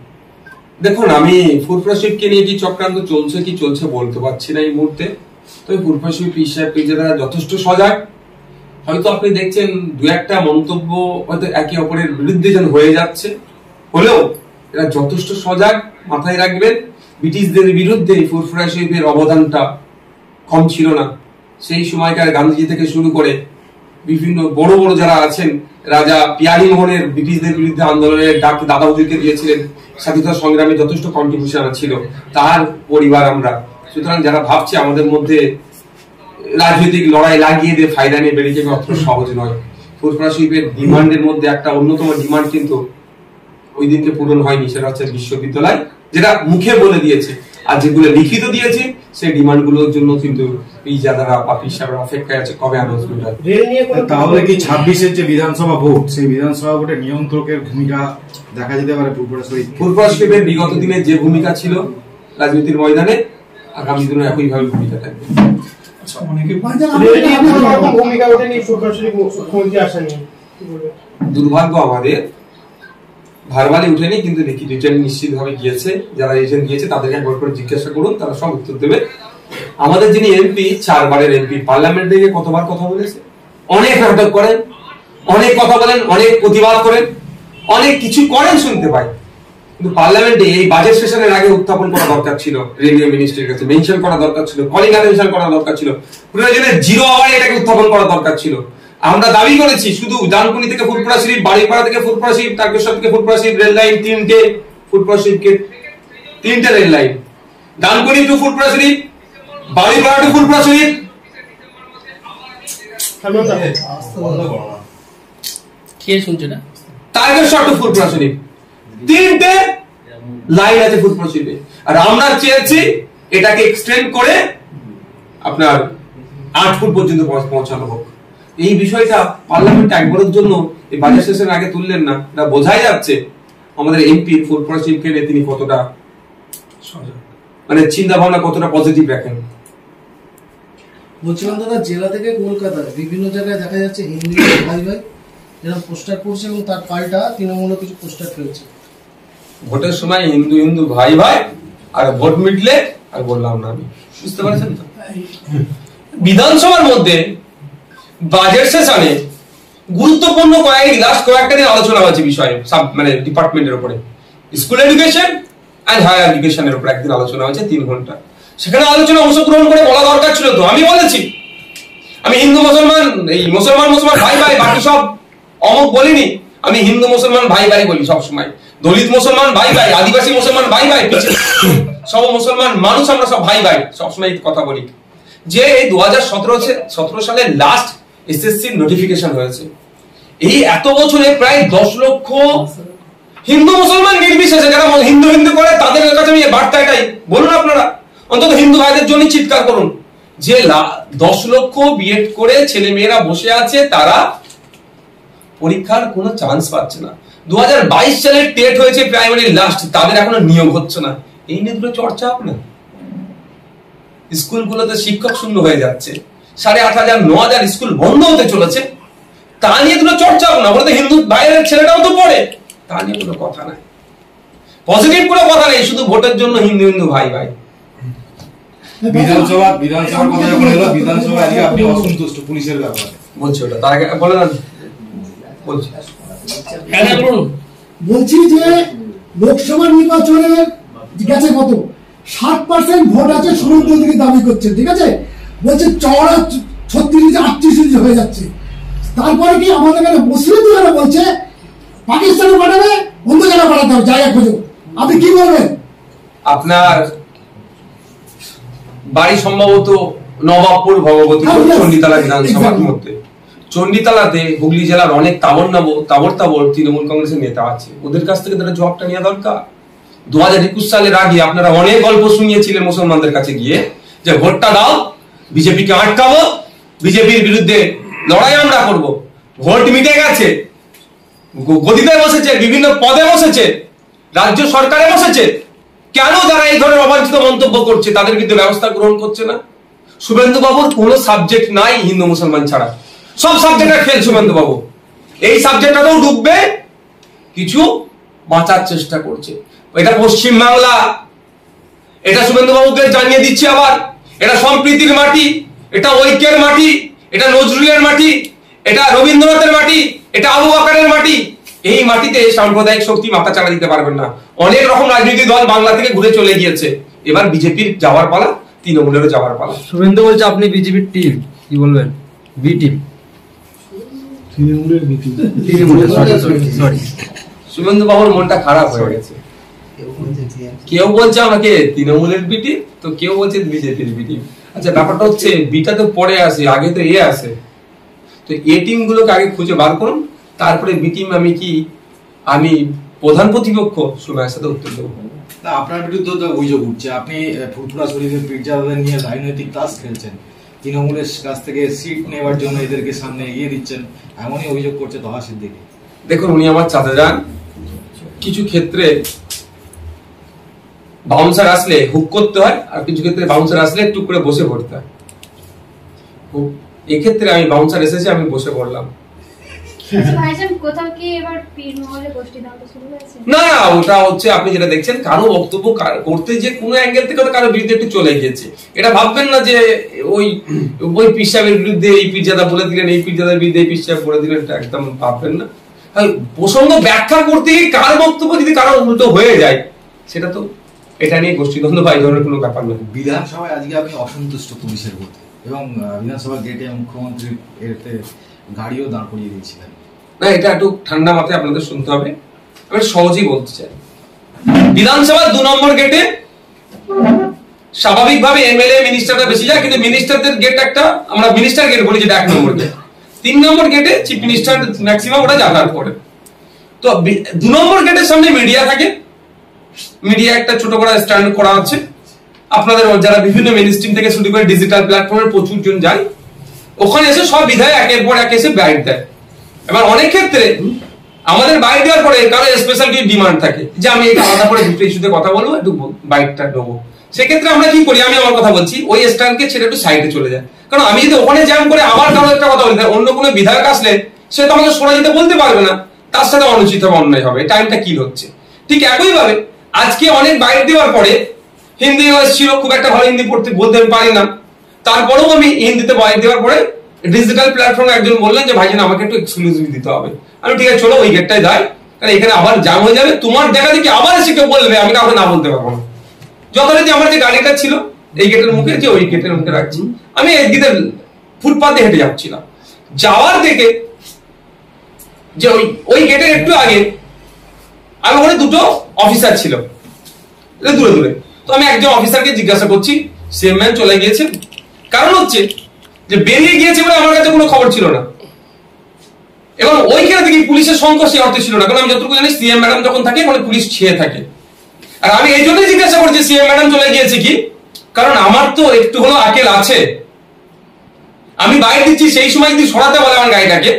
দেখুন, আমি ফুরফুরা শরীফকে নিয়ে কি চক্রান্ত চলছে বলতে পারছি না এই মুহূর্তে। তবে ফুরফুরা শরীফ পীরজাদা যথেষ্ট সজাগ। হয়তো আপনি দেখছেন দু একটা মন্তব্য হয়তো একে অপরের বিরুদ্ধে যেন হয়ে যাচ্ছে, হলেও এরা যথেষ্ট সজাগ। মাথায় রাখবেন, ব্রিটিশদের বিরুদ্ধে ফুরফুরা শরীফের অবদানটা কম ছিল না। সেই সময়কার গান্ধীজি থেকে শুরু করে বিভিন্ন বড় বড় যারা আছেন, রাজা পিয়ারি মোহনের ব্রিটিশদের বিরুদ্ধে আন্দোলনের ডাক দাদা হুজুরকে দিয়েছিলেন, স্বাধীনতা সংগ্রামে যথেষ্ট কন্ট্রিবিউশন ছিল তার পরিবার আমরা। সুতরাং যারা ভাবছে আমাদের মধ্যে রাজনৈতিক লড়াই লাগিয়ে দিয়ে ফায়দা নিয়ে বেরিয়ে যাবে, অত সহজ নয়। ফুরফুরা শরীফের ডিমান্ডের মধ্যে একটা অন্যতম ডিমান্ড কিন্তু ওই দিনকে পূরণ হয়নি, সেটা হচ্ছে বিশ্ববিদ্যালয়, যেটা মুখে বলে দিয়েছে। আর যেগুলো লিখিত দিয়েছে সেই ডিমান্ড গুলোর জন্য কিন্তু পীরজাদারা বা পীর সাহেবরা অপেক্ষায় আছে কবে অ্যানাউন্সমেন্ট হয়। তাহলে কি 26-এর যে বিধানসভা ভোট, সেই বিধানসভা ভোটে নিয়ন্ত্রকের ভূমিকা দেখা যেতে পারে ফুরফুরা শরীফের বিগত দিনে যে ভূমিকা ছিল রাজনীতির ময়দানে, আগামী দিনে একইভাবে ভূমিকা থাকবে। দুর্ভাগ্য আমাদের ভারবালি উঠেনি, কিন্তু রিটার্ন নিশ্চিত ভাবে গিয়েছে। যারা রিটার্ন গিয়েছে তাদেরকে একবার করে জিজ্ঞাসা করুন, তারা সব উত্তর দেবে। আমাদের যিনি এমপি, 4 বারের এমপি, পার্লামেন্টে গিয়ে কতবার কথা বলেছে, অনেক নাটক করেন, অনেক কথা বলেন, অনেক প্রতিবাদ করেন, অনেক কিছু করেন শুনতে পাই। কিন্তু পার্লামেন্টে এই বাজেট সেশনের আগে উত্থাপন করা দরকার ছিল, রেভিনিউ মিনিস্ট্রির কাছে মেনশন করা দরকার ছিল, কলিং মেনশন করা দরকার ছিল, প্রয়োজনে 0 আওয়ারে এটাকে উত্থাপন করা দরকার ছিল। আমরা দাবি করেছি শুধু ডানকুনি থেকে ফুরফুরা শরীফ, বাড়িপাড়া থেকে ফুরফুরা শরীফ, তারকেশ্বর থেকে ফুরফুরা শরীফ রেল লাইন 3টে, ফুরফুরা শরীফকে 3টে rail line, Dankuni two Furfura Sharif, বাড়িপাড়া two Furfura Sharif, Tarakeswar two Furfura Sharif, 3টে লাইন আছে ফুরফুরা শরীফে। আর আমরা চেয়েছি এটাকে এক্সটেন্ড করে আপনার 8 ফুট পর্যন্ত পৌঁছানো হোক। এই বিষয়টা পার্লামেন্টে একবারের জন্য এই বাজেট সেশনের আগে তুললেন না, এটা বোঝাই যাচ্ছে আমাদের এমপি ফুরফুরা শরীফকে নিয়ে তিনি কতটা মানে চিন্তা ভাবনা কতটা পজিটিভ রাখেন। বলছিলাম দাদা, জেলা থেকে কলকাতায় বিভিন্ন জায়গায় দেখা যাচ্ছে হিন্দু ভাই ভাই এরা পোস্টার করছে, এবং তার পাল্টা তৃণমূলও কিছু পোস্টার ফেলছে। ভোটের সময় হিন্দু হিন্দু ভাই ভাই, আর ভোট মিটলে আর বললাম না আমি, বুঝতে পারছেন তো? বিধানসভার মধ্যে বাজেট সেশনে গুরুত্বপূর্ণ কয়েকটা দিন আলোচনা হয়েছে বিষয়ে, মানে ডিপার্টমেন্টের উপরে, স্কুল এডুকেশন এন্ড হায়ার এডুকেশনের উপর একদিন আলোচনা হয়েছে 3 ঘন্টা। সেখানে আলোচনা অংশগ্রহণ করে বলা দরকার ছিল তো, আমি বলেছি আমি হিন্দু মুসলমান, এই মুসলমান ভাই ভাই, বাকি সব অমুক বলিনি, আমি হিন্দু মুসলমান ভাই ভাই বলি সব সময়, দলিত মুসলমান ভাই ভাই, আদিবাসী মুসলমান ভাই ভাই, সব মুসলমান মানুষ আমরা সব ভাই ভাই, সবসময় কথা বলি। যে এই 2017 সালে লাস্ট এসএসসি নোটিফিকেশন হয়েছে, এই এত বছরে প্রায় 10 লক্ষ হিন্দু মুসলমান নির্বিশেষে যারা হিন্দু হিন্দু করে তাদের কাছে আমি এই বার্তা এটাই বলুন, আপনারা অন্তত হিন্দু ভাইদের জন্য চিৎকার করুন যে 10 লক্ষ বিএড করে ছেলে মেয়েরা বসে আছে, তারা পরীক্ষার কোনো চান্স পাচ্ছে না। 2022 সালে টেট হয়েছে প্রাইমারি লাস্ট, তাদের এখনো নিয়োগ হচ্ছে না। এই নিয়ে দুটো চর্চা আপনার স্কুলগুলোতে শিক্ষক শূন্য হয়ে যাচ্ছে, 8,500 9,000 স্কুল বন্ধ হতে চলেছে, তা নিয়ে দুটো চর্চা না। বলে তো হিন্দু ভাইয়ের ছেলেটাও তো পড়ে, তা নিয়ে কোনো কথা নাই, পজিটিভ কোনো কথা নেই, শুধু ভোটের জন্য হিন্দু হিন্দু ভাই ভাই। বিধানসভার কথা যখন এলো, বিধানসভা আজকে আপনি অসন্তুষ্ট পুলিশের ব্যাপারে বলছি ওটা তার আগে বলে না বলছি বলছি যে লোকসভা নির্বাচনে গেছে কত 60% ভোট আছে সুরেন্দ্র অধিকারী দাবি করছে, ঠিক আছে, বলছে চওড়া 36-38 হয়ে যাচ্ছে। তারপরে কি আমাদের এখানে মুসলিম যারা বলছে পাকিস্তানে পাঠাবে, অন্য জায়গায় পাঠাতে হবে, জায়গা খোঁজো। আপনি কি বলবেন? আপনার বাড়ি সম্ভবত নবাবপুর ভগবতী চণ্ডীতলা বিধানসভার মধ্যে। চণ্ডীতলাতে হুগলি জেলার অনেক তাবর তৃণমূল কংগ্রেসের নেতা আছে, ওদের কাছ থেকে তারা জবাবটা নেওয়া দরকার। 2021 সালের আগে আপনারা অনেক গল্প শুনিয়েছিলেন মুসলমানদের কাছে গিয়ে যে ভোটটা দাও, বিজেপিকে আটকাবো, বিজেপির বিরুদ্ধে লড়াই আমরা করব। ভোট মিটে গেছে, গদিতে বসেছে, বিভিন্ন পদে বসেছে, রাজ্য সরকারে বসেছে, কেন যারা এই ধরনের অবাঞ্ছিত মন্তব্য করছে তাদের বিরুদ্ধে ব্যবস্থা গ্রহণ করছে না? শুভেন্দু বাবুর কোনো সাবজেক্ট নাই হিন্দু মুসলমান ছাড়া, সব সাবজেক্টে ফেল শুভেন্দু বাবু। এই সাবজেক্টটাও ডুববে, কিছু বাঁচার চেষ্টা করছে। এটা পশ্চিম বাংলা, এটা শুভেন্দু বাবুকে জানিয়ে দিচ্ছি আবার, এটা সম্প্রীতির মাটি, এটা ঐক্যের মাটি, এটা নজরুলের মাটি, এটা রবীন্দ্রনাথের মাটি, এটা আবু বকরের মাটি। এই মাটিতে সাম্প্রদায়িক শক্তি মাথা চাড়া দিতে পারবেন না। অনেক রকম রাজনৈতিক দল বাংলা থেকে ঘুরে চলে গিয়েছে, এবার বিজেপির যাওয়ার পালা, তৃণমূলেরও যাওয়ার পালা। শুভেন্দু বলছে আপনি বিজেপির টিম, কি বলবেন? বি টিম, তৃণমূলের বিটি। শুভেন্দু বাবুর মনটা খারাপ হয়ে গেছে। কেউ বলছে আমাকে তৃণমূলের বিটি, তো কেউ বলছে বিজেপির বিটি। আচ্ছা, ব্যাপারটা হচ্ছে বিটা তো পরে আসে, আগে তো এ আসে। তো এ টিম গুলোকে আগে খুঁজে বার করুন, তারপরে বি টিম আমি প্রধান প্রতিপক্ষ সময়ের সাথে উত্তর দেবো। না, আপনার বিরুদ্ধে তো অভিযোগ উঠছে আপনি ফুরফুরা শরীফের পীরজাদাদের নিয়ে রাজনৈতিক তাস খেলছেন, তৃণমূলের কাছ থেকে সিট নেওয়ার জন্য এদেরকে সামনে এগিয়ে দিচ্ছেন, এমনই অভিযোগ করছে তহা সিদ্দিকী। দেখুন, উনি আমার চাচা যান, কিছু ক্ষেত্রে বাউন্সার আসলে হুক করতে হয়, আর কিছু ক্ষেত্রে বাউন্সার আসলে একটু করে বসে পড়তে হয়। এক্ষেত্রে আমি বাউন্সার এসেছে, আমি বসে পড়লাম। না, ওটা হচ্ছে আপনি যেটা দেখছেন, কারো বক্তব্য করতে যে কোনো অ্যাঙ্গেল থেকে কারো বিরুদ্ধে একটু চলে গিয়েছে, এটা ভাববেন না যে ওই পীর সাহেবের বিরুদ্ধে এই পীরজাদা বলে দিলেন, এই পীরজাদার বিরুদ্ধে এই পীর সাহেব বলে দিলেন, এটা একদম ভাববেন না। প্রসঙ্গ ব্যাখ্যা করতে কার বক্তব্য যদি কারো উল্টো হয়ে যায়, সেটা তো এটা নিয়ে গোষ্ঠীদ্বন্দ্ব বা এই ধরনের কোনো ব্যাপার নয়। বিধানসভায় আজকে আপনি অসন্তুষ্ট পুলিশের প্রতি, এবং বিধানসভা গেটে মুখ্যমন্ত্রীর এতে গাড়িও দাঁড় করিয়ে দিয়েছিলেন। না, এটা একটু ঠান্ডা মাথায় আপনাদের শুনতে হবে, আমি সহজেই বলতে চাই। বিধানসভার 2 নম্বর গেটে স্বাভাবিকভাবে এমএলএ মিনিস্টাররা বেশি যায়, কিন্তু মিনিস্টারদের গেট একটা আমরা মিনিস্টার গেট বলি, যেটা 1 নম্বর গেট। 3 নম্বর গেটে চিফ মিনিস্টার ম্যাক্সিমাম ওরা যাতায়াত করে। তো 2 নম্বর গেটের সামনে মিডিয়া থাকে, মিডিয়া একটা ছোট করে স্ট্যান্ড করা আছে। আপনাদের যারা বিভিন্ন মেইনস্ট্রিম থেকে শুরু করে ডিজিটাল প্ল্যাটফর্মে প্রচুর জন যায়, ওখানে এসে সব বিধায়ক একের পর এক এসে বাইট দেয়। এবার অনেক ক্ষেত্রে আমাদের বাইট দেওয়ার পরে কারো স্পেশাল ডিমান্ড থাকে যে আমি এটা আলাদা করে দুটো ইস্যুতে কথা বলবো, একটু বাইটটা দেবো। সেক্ষেত্রে আমরা কি করি, আমি আমার কথা বলছি, ওই স্ট্যান্ডকে ছেড়ে একটু সাইডে চলে যায়। কারণ আমি যদি ওখানে জ্যাম করে আবার কারো একটা কথা বলি, অন্য কোনো বিধায়ক আসলে সে তো আমাকে শোনা দিতে বলতে পারবে না, তার সাথে অনুচিত হবে, অন্যায় হবে, টাইমটা কি হচ্ছে। ঠিক একইভাবে আজকে অনেক বাইট দেওয়ার পরে হিন্দি ছিল, খুব একটা ভালো হিন্দি বলতে আমি পারি না, তারপরেও আমি হিন্দিতে বাইট দেওয়ার পরে ডিজিটাল প্ল্যাটফর্মে একজন বললেন যে ভাইজান আমাকে একটু এক্সক্লুসিভ দিতে হবে। আমি ঠিক আছে চলো ওই গেটটায় যাই, কারণ এখানে আবার জ্যাম হয়ে যাবে, তোমার দেখা দেখি আবার এসে কেউ বলবে, আমি কাউকে না বলতে পারবো না। যথারীতি আমার যে গাড়িটা ছিল এই গেটের মুখে, যে ওই গেটের মুখে রাখছি, আমি একদিকে ফুটপাতে হেঁটে যাচ্ছিলাম, যাওয়ার দেখে যে ওই গেটের একটু আগে আমি ওখানে 2টো অফিসার ছিল দূরে দূরে। তো আমি একজন অফিসারকে জিজ্ঞাসা করছি, সেম ম্যান চলে গিয়েছে, কারণ হচ্ছে যে বেরিয়ে গিয়েছে বলে আমার কাছে কোনো খবর ছিল না, এবং ওইখানে দেখি পুলিশের সংখ্যা সে অর্থে ছিল না, কারণ আমি যতটুকু জানি সিএম ম্যাডাম যখন থাকে ওখানে পুলিশ ছেয়ে থাকে। আর আমি এই জন্যই জিজ্ঞাসা করছি সিএম ম্যাডাম চলে গিয়েছে কি, কারণ আমার তো একটু হলো আকেল আছে। আমি বাইরে দিচ্ছি, সেই সময় যদি সরাতে বলে আমার গাড়িটাকে,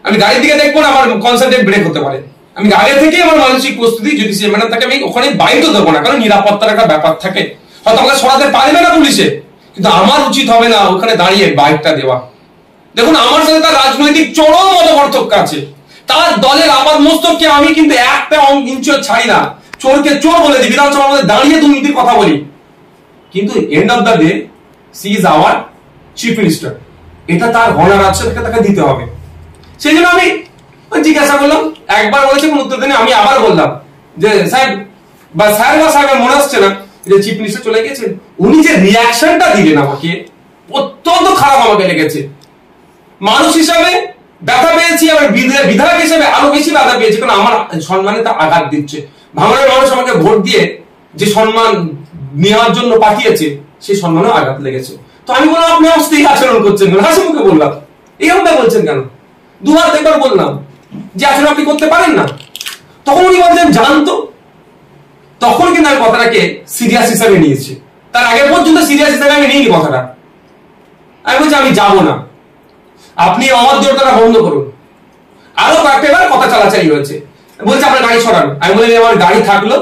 আমি গাড়ির দিকে দেখবো না, আমার কনসেন্ট্রেট ব্রেক হতে পারে। আমি আগে থেকে আমার মানসিক প্রস্তুতি, যদি সিএম ম্যাডাম থাকে আমি ওখানে বাইরেও দেবো না, কারণ নিরাপত্তার একটা ব্যাপার থাকে। হয়তো আমাকে সরাতে পারবে না পুলিশে, কিন্তু আমার উচিত হবে না ওখানে দাঁড়িয়ে বাইকটা দেওয়া। দেখুন, আমার সাথে তার রাজনৈতিক চরম মতপার্থক্য আছে, তার দলের আপাত মস্তককে আমি কিন্তু একটা ইঞ্চিও ছাড়ি না, চোরকে চোর বলে দিই, বিধানসভার মধ্যে দাঁড়িয়ে দুর্নীতির কথা বলি। কিন্তু end of the day she is our chief minister, এটা তার অনার আছে, তাকে দিতে হবে। সেই জন্য আমি জিজ্ঞাসা করলাম, একবার বলেছে কোন উত্তর দেয়নি, আমি আবার বললাম যে সাহেব বা স্যার বা সাহেব মনে আসছে না যে চিফ মিনিস্টার চলে গেছেন, উনি যে রিয়াকশনটা দিলেন আমাকে অত্যন্ত খারাপ আমাকে লেগেছে। মানুষ হিসাবে ব্যথা পেয়েছি, আমার বিধায়ক হিসেবে আরো বেশি ব্যথা পেয়েছি, কারণ আমার সম্মানে তা আঘাত দিচ্ছে। ভাঙড়ের মানুষ আমাকে ভোট দিয়ে যে সম্মান নেওয়ার জন্য পাঠিয়েছে, সেই সম্মানেও আঘাত লেগেছে। তো আমি বললাম আপনি অস্থির আচরণ করছেন কেন, হাসি মুখে বললাম, এরকমটা বলছেন কেন? দুবার একবার বললাম যে আচরণ আপনি করতে পারেন না। তখন উনি বলছেন জানতো। তখন কিন্তু আমি কথাটাকে সিরিয়াস হিসাবে নিয়েছি, তার আগে পর্যন্ত সিরিয়াস হিসাবে আমি নিইনি কথাটা। আমি বলছি আমি যাব না, আপনি অমর্যাদাটা বন্ধ করুন। আরো কয়েকটা কথা চালাচালি হয়েছে, বলছে আপনার গাড়ি সরান। আমি বলি আমার গাড়ি থাকলো,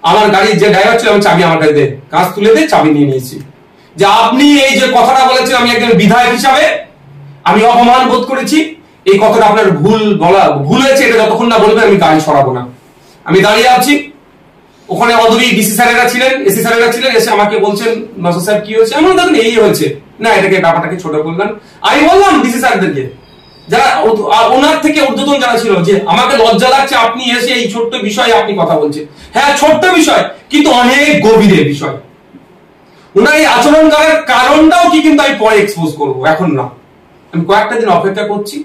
আমার গাড়ির যে ড্রাইভার ছিল আমি চাবি আমার কাছে দে, কাজ তুলে দে, চাবি নিয়ে নিয়েছি। যে আপনি এই যে কথাটা বলেছেন আমি একজন বিধায়ক হিসাবে আমি অপমান বোধ করেছি, এই কথাটা আপনার ভুল হয়েছে, এটা যতক্ষণ না বলবেন আমি গাড়ি সরাবো না। আমি দাঁড়িয়ে আছি, ওখানে অদূরী ডিসি স্যারেরা ছিলেন, এসি স্যারেরা ছিলেন, এসে আমাকে বলছেন নজর সাহেব কি হয়েছে, আমি দেখুন এই হয়েছে না, এটাকে ব্যাপারটাকে ছোট করলাম। আমি বললাম ডিসি স্যারদেরকে, যারা ওনার থেকে ঊর্ধ্বতন যারা ছিল, যে আমাকে লজ্জা লাগছে আপনি এসে এই ছোট্ট বিষয়ে আপনি কথা বলছেন। হ্যাঁ ছোট্ট বিষয়, কিন্তু অনেক গভীরের বিষয়। ওনার এই আচরণ করার কারণটাও কি কিন্তু আমি পরে এক্সপোজ করবো, এখন না, আমি কয়েকটা দিন অপেক্ষা করছি।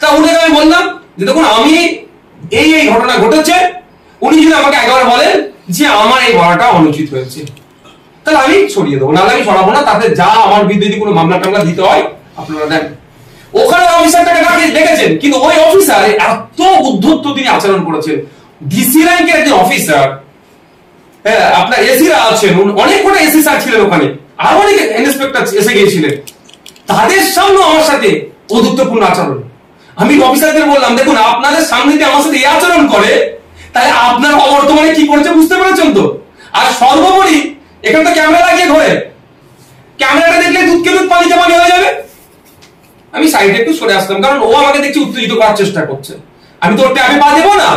তা উনাকে আমি বললাম যে দেখুন আমি এই ঘটনা ঘটেছে, উনি যদি আমাকে একবার বলেন যে আমার এই বলাটা অনুচিত হয়েছে, তাহলে আমি ছড়িয়ে দেবো, নাহলে আমি ছড়াবো না। তাতে যা আমার বিরুদ্ধে কোনো মামলা টামলা দিতে হয় আপনারা দেন। ওখানে অফিসারটাকে দেখেছেন, কিন্তু ওই অফিসার এত উদ্ধত্ত তিনি আচরণ করেছেন। ডিসি র্যাঙ্কের একজন অফিসার, হ্যাঁ আপনার এসিরা আছেন, অনেক কটা এসি স্যার ছিলেন ওখানে, আর অনেক ইন্সপেক্টর এসে গিয়েছিলেন, তাদের সামনে আমার সাথে অদুত্তপূর্ণ আচরণ। আমি অফিসারদের বললাম দেখুন আপনাদের সামনে যে আমার সাথে এই আচরণ করে, তাহলে আপনার অবর্তমানে কি করেছে বুঝতে পেরেছেন তো? আর সর্বোপরি এখানে তো ক্যামেরা লাগিয়ে ঘরে, ক্যামেরাটা দেখলে দুধকে দুধ পানিতে পানি হয়ে যাবে। আমি সাইডে একটু সরে আসলাম, কারণ ও আমাকে দেখছি উত্তেজিত করার চেষ্টা করছে। আমি তো ওর ট্যাবে পা দেবো না,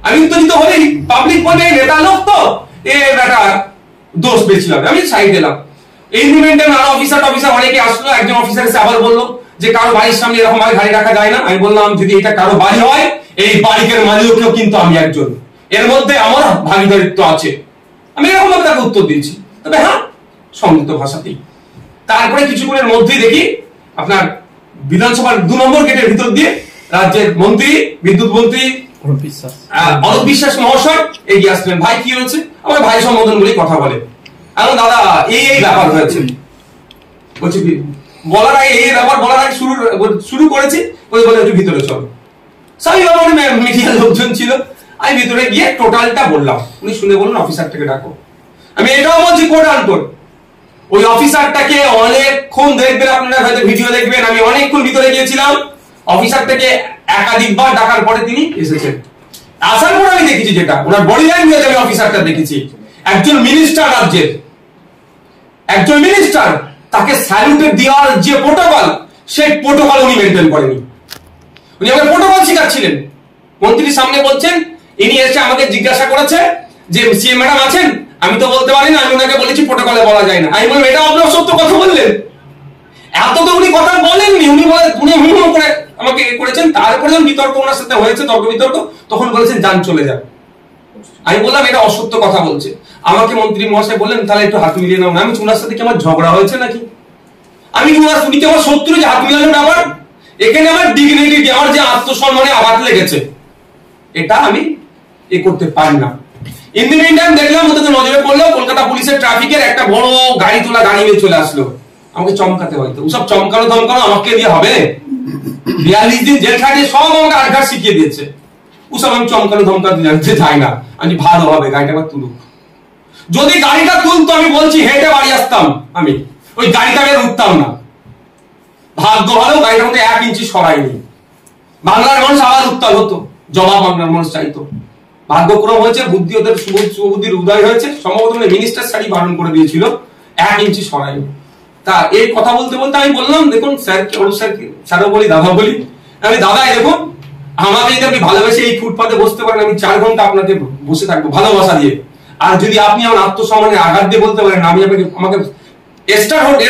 আমি উত্তেজিত হলেই পাবলিক বলবে নেতা লোক তো এ বেটা দোষ পেয়েছিলাম। আমি সাইড এলাম। এই মুভমেন্টে আরো অফিসার অনেকে আসলো। একজন অফিসার এসে আবার বললো যে কারো বাড়ির সামনে এরকম ভাবে গাড়ি রাখা যায় না। আমি বললাম যদি এটা কারো বাড়ি হয়, এই বাড়ির মালিকও কিন্তু আমি একজন, এর মধ্যে আমার ভাগিদারিত্ব আছে। আমি এরকম ভাবে তাকে উত্তর দিয়েছি, তবে হ্যাঁ সংযুক্ত ভাষাতেই। তারপরে কিছুক্ষণের মধ্যেই দেখি আপনার বিধানসভার 2 নম্বর গেটের ভিতর দিয়ে রাজ্যের মন্ত্রী, বিদ্যুৎ মন্ত্রী অরূপ বিশ্বাস মহাশয় এগিয়ে আসলেন। ভাই কি হয়েছে? আমার ভাই সম্বোধন বলে কথা বলে। এখন দাদা এই ব্যাপার হয়েছে, বলছি বলার আগে এই ব্যাপার বলার আগে শুরু করেছি, বলে একটু ভিতরে চলো। সবই মিডিয়ার লোকজন ছিল, আমি ভিতরে গিয়ে টোটালটা বললাম। উনি শুনে বলুন অফিসারটাকে ডাকো। আমি এটাও বলছি কোট আনকোট, ওই অফিসারটাকে অনেকক্ষণ দেখবেন, আপনারা হয়তো ভিডিও দেখবেন, আমি অনেকক্ষণ ভিতরে গিয়েছিলাম। অফিসারটাকে একাধিকবার ডাকার পরে তিনি এসেছেন। আসার পর আমি দেখেছি যেটা ওনার বডি ল্যাঙ্গুয়েজ, আমি অফিসারটা দেখেছি একজন মিনিস্টার, রাজ্যের একজন মিনিস্টার, তাকে স্যালুটে দেওয়ার যে প্রোটোকল, সেই প্রোটোকল উনি মেনটেন করেনি। উনি আমাকে প্রোটোকল শিখাচ্ছিলেন। মন্ত্রীর সামনে বলছেন, ইনি এসে আমাকে জিজ্ঞাসা করেছে যে সিএম ম্যাডাম আছেন, আমি তো বলতে পারি না, আমি ওনাকে বলেছি প্রোটোকলে বলা যায় না। আমি বললাম এটা আপনার সত্য কথা বললেন? এত তো উনি কথা বলেননি, উনি করে আমাকে করেছেন। তারপরে যখন বিতর্ক ওনার সাথে হয়েছে, তর্ক বিতর্ক, তখন বলেছেন যান চলে যান। আমি বললাম এটা অসত্য কথা বলছে। আমাকে মন্ত্রী মহাশয় বললেন তাহলে একটু হাত মিলিয়ে নাও না। আমি ওনার সাথে কি আমার ঝগড়া হয়েছে নাকি? আমি উনি কি আমার শত্রু যে হাত মিলানোর ব্যাপার? এখানে আমার ডিগনিটি, আমার যে আত্মসম্মানে আঘাত লেগেছে, এটা আমি করতে পারি না। ইন দি মিন টাইম দেখলাম ওদের নজরে পড়লো কলকাতা পুলিশের ট্রাফিকের একটা বড় গাড়ি তোলা গাড়ি নিয়ে চলে আসলো। আমাকে চমকাতে হয়তো, ওসব চমকানো ধমকানো আমাকে দিয়ে হবে? 42 দিন জেল খাটিয়ে সব আমাকে আঘাত শিখিয়ে দিয়েছে। ওসব আমি চমকানো ধমকাতে জানতে চাই না। আমি ভালো হবে গাড়িটা আবার তুলুক। যদি গাড়িটা তুলতো আমি বলছি হেঁটে বাড়ি আসতাম, আমি ওই গাড়িটা আমি উঠতাম না। ভাগ্য ভালো গাড়িটার মধ্যে 1 ইঞ্চি সরাইনি। বাংলার মানুষ আবার উত্তাল হতো, জবাব বাংলার মানুষ চাইতো। ভাগ্যক্রম হয়েছে, বুদ্ধি ওদের সুবুদ্ধির উদয় হয়েছে। সম্ভবত মিনিস্টার স্যারই বারণ করে দিয়েছিল, 1 ইঞ্চি সরাইনি। তা এই কথা বলতে বলতে আমি বললাম দেখুন স্যারও বলি দাদা বলি, আমি দাদাই দেখুন আমাকে যদি আপনি ভালোবেসে এই ফুটপাতে বসতে পারেন, আমি 4 ঘন্টা আপনাকে বসে থাকবো ভালোবাসা দিয়ে। আর যদি আপনি আমার আত্মসম্মানে আঘাত দিয়ে বলতে পারেন আমি আমাকে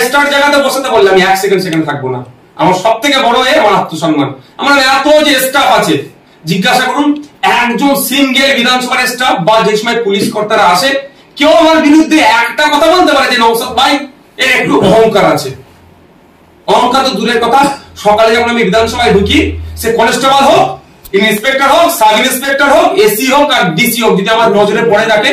স্টার জায়গাতে বসাতে বললে আমি 1 সেকেন্ড থাকবো না। আমার সব থেকে বড় আমার আত্মসম্মান। আমার এত যে স্টাফ আছে, জিজ্ঞাসা করুন একজন সিঙ্গেল বিধানসভার স্টাফ বা যে সময় পুলিশ কর্তারা আসে কেউ আমার বিরুদ্ধে একটা কথা বলতে পারে যে নওশাদ ভাই এর একটু অহংকার আছে? অহংকার তো দূরের কথা, সকালে যখন আমি বিধানসভায় ঢুকি, সে কনস্টেবল হোক, ইন্সপেক্টর হোক, সাব ইন্সপেক্টর হোক, এসি হোক আর ডিসি হোক, যদি আমার নজরে পড়ে থাকে,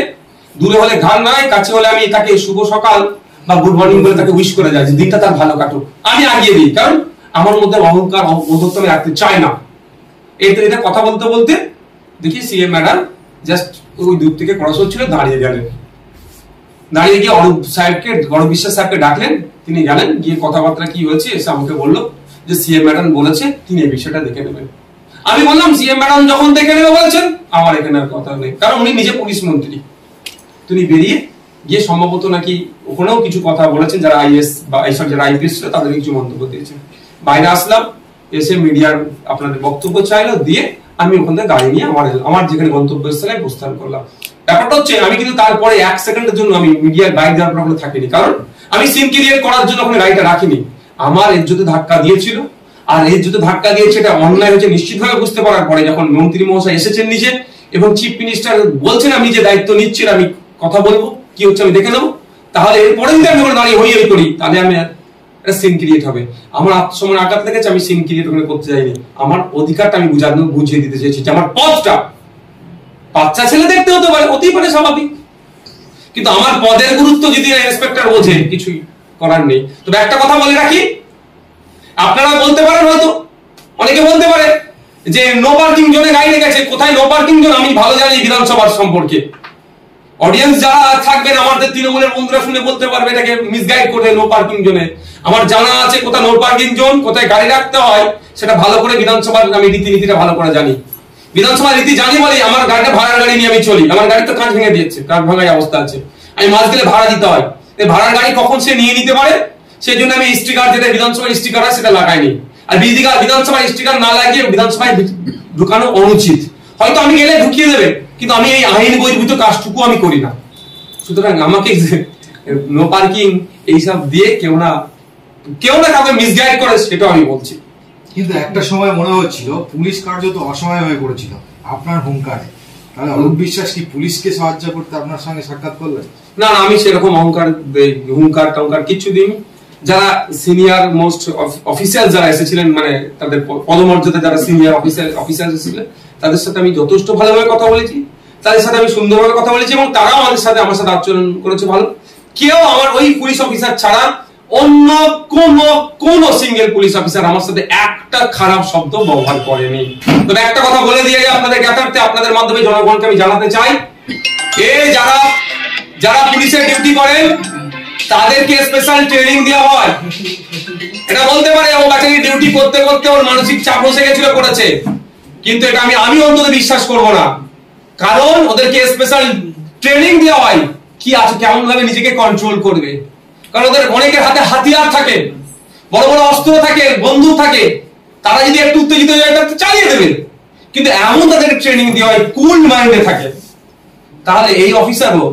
দূরে হলে ঘাড় নয়, কাছে হলে আমি তাকে শুভ সকাল বা গুড মর্নিং বলে তাকে উইশ করে যাই, দিনটা তার ভালো কাটুক, আমি আগিয়ে দিই। কারণ আমার মধ্যে অহংকার অহংবোধ আমি রাখতে চাই না। এটা কথা বলতে বলতে দেখি সিএম ম্যাডাম জাস্ট ওই দূর থেকে ক্রস হচ্ছিল, দাঁড়িয়ে গেলেন। দাঁড়িয়ে গিয়ে অরূপ বিশ্বাস স্যারকে ডাকলেন, তিনি গেলেন, গিয়ে কথাবার্তা কি হয়েছে এসে আমাকে বললো যে সিএম ম্যাডাম বলেছে তিনি এই বিষয়টা দেখে নেবেন। আমি বললাম সিএম ম্যাডাম যখন দেখে নেবে বলেছেন আমার এখানে আর কথা নেই, কারণ উনি নিজে পুলিশ মন্ত্রী। তিনি বেরিয়ে গিয়ে সম্ভবত নাকি ওখানেও কিছু কথা বলেছেন, যারা আইএস বা এইসব যারা আইপিএস ছিল তাদের কিছু মন্তব্য দিয়েছেন। বাইরে আসলাম, এসে মিডিয়ার আপনাদের বক্তব্য চাইলো, দিয়ে আমি ওখান থেকে গাড়ি নিয়ে আমার যেখানে গন্তব্যস্থলে প্রস্থান করলাম। ব্যাপারটা হচ্ছে আমি কিন্তু তারপরে 1 সেকেন্ডের জন্য আমি মিডিয়ার বাইরে যাওয়ার পর থাকিনি, কারণ আমি সিন ক্লিয়ার করার জন্য ওখানে গাড়িটা রাখিনি। আমার এর যদি ধাক্কা দিয়েছিল, আর এর যদি ধাক্কা দিয়েছে এটা অন্যায় হচ্ছে নিশ্চিতভাবে বুঝতে পারার পরে যখন মন্ত্রী মহাশয় এসেছেন নিজে এবং চিফ মিনিস্টার বলছেন আমি যে দায়িত্ব নিচ্ছি আমি কথা বলবো, কি হচ্ছে আমি দেখে নেবো, তাহলে এরপরে যদি আমি দাঁড়িয়ে হই করি তাহলে আমি একটা সিন ক্রিয়েট হবে। আমার আত্মসম্মান আঘাত লেগেছে, আমি সিন ক্রিয়েট ওখানে করতে চাইনি। আমার অধিকারটা আমি বুঝিয়ে দিতে চেয়েছি যে আমার পদটা বাচ্চা ছেলে দেখতে হতে পারে, হতেই পারে, স্বাভাবিক, কিন্তু আমার পদের গুরুত্ব যদি ইন্সপেক্টর বোঝে কিছুই করার নেই। তবে একটা কথা বলে রাখি, আপনারা বলতে পারেন, হয়তো অনেকে বলতে পারে যে নো পার্কিং জোনে গাড়ি রেখেছে, কোথায় নো পার্কিং জোন আমি ভালো জানি বিধানসভার সম্পর্কে। অডিয়েন্স যারা থাকবেন আমাদের তৃণমূলের বন্ধুরা শুনে বলতে পারবে এটাকে মিসগাইড করে নো পার্কিং জোনে। আমার জানা আছে কোথায় নো পার্কিং জোন, কোথায় গাড়ি রাখতে হয়, সেটা ভালো করে বিধানসভার আমি রীতিনীতিটা ভালো করে জানি। বিধানসভার রীতি জানি বলে আমার গাড়িটা ভাড়ার গাড়ি নিয়ে আমি চলি। আমার গাড়ি তো কাঁচ ভেঙে দিয়েছে, কাঁচ ভাঙাই অবস্থা আছে, আমি মাস গেলে ভাড়া দিতে হয়। এই ভাড়ার গাড়ি কখন সে নিয়ে নিতে পারে সেই জন্য আমি স্টিকার, যেটা বিধানসভার স্টিকার হয় সেটা লাগাইনি। আর বিধানসভার স্টিকার না লাগিয়ে বিধানসভায় ঢুকানো অনুচিত। হয়তো আমি গেলে ঢুকিয়ে দেবে, কিন্তু আমি এই আইন বহির্ভূত কাজটুকু আমি করি না। সুতরাং আমাকে নো পার্কিং এইসব দিয়ে কেউ না কাউকে মিসগাইড করে সেটাও আমি বলছি। কিন্তু একটা সময় মনে হচ্ছিল পুলিশ কার্যত অসময় হয়ে পড়েছিল আপনার হুঙ্কারে, তাহলে অরূপ বিশ্বাস কি পুলিশকে সাহায্য করতে আপনার সঙ্গে সাক্ষাৎ করলেন? না, আমি সেরকম হুঙ্কার টঙ্কার কিছু দিন। যারা সিনিয়র মোস্ট অফিসিয়াল যারা এসেছিলেন, মানে তাদের পদমর্যাদা যারা সিনিয়র অফিসার এসেছিলেন, তাদের সাথে আমি যথেষ্ট ভালোভাবে কথা বলেছি, তাদের সাথে আমি সুন্দরভাবে কথা বলেছি এবং তারাও আমার সাথে আচরণ করেছে ভালো। কেউ আমার ওই পুলিশ অফিসার ছাড়া অন্য কোন সিঙ্গেল পুলিশ অফিসার আমার সাথে একটা খারাপ শব্দ ব্যবহার করেনি। তবে একটা কথা বলে দিয়ে আপনাদের জ্ঞাতার্থে আপনাদের মাধ্যমে জনগণকে আমি জানাতে চাই, যারা পুলিশের ডিউটি করেন তাদেরকে স্পেশাল ট্রেনিং দেওয়া হয়। এটা বলতে পারে ও বাচ্চাকে ডিউটি করতে করতে ওর মানসিক চাপ বসে গেছিল করেছে, কিন্তু এটা আমি অন্তত বিশ্বাস করব না, কারণ ওদেরকে স্পেশাল ট্রেনিং দেওয়া হয় কি আছে কেমন ভাবে নিজেকে কন্ট্রোল করবে। কারণ ওদের অনেকের হাতে হাতিয়ার থাকে, বড় বড় অস্ত্র থাকে, বন্দুক থাকে, তারা যদি একটু উত্তেজিত হয়ে যায় তাহলে চালিয়ে দেবে, কিন্তু এমন তাদেরকে ট্রেনিং দেওয়া হয় কুল মাইন্ডে থাকে। তাহলে এই অফিসারও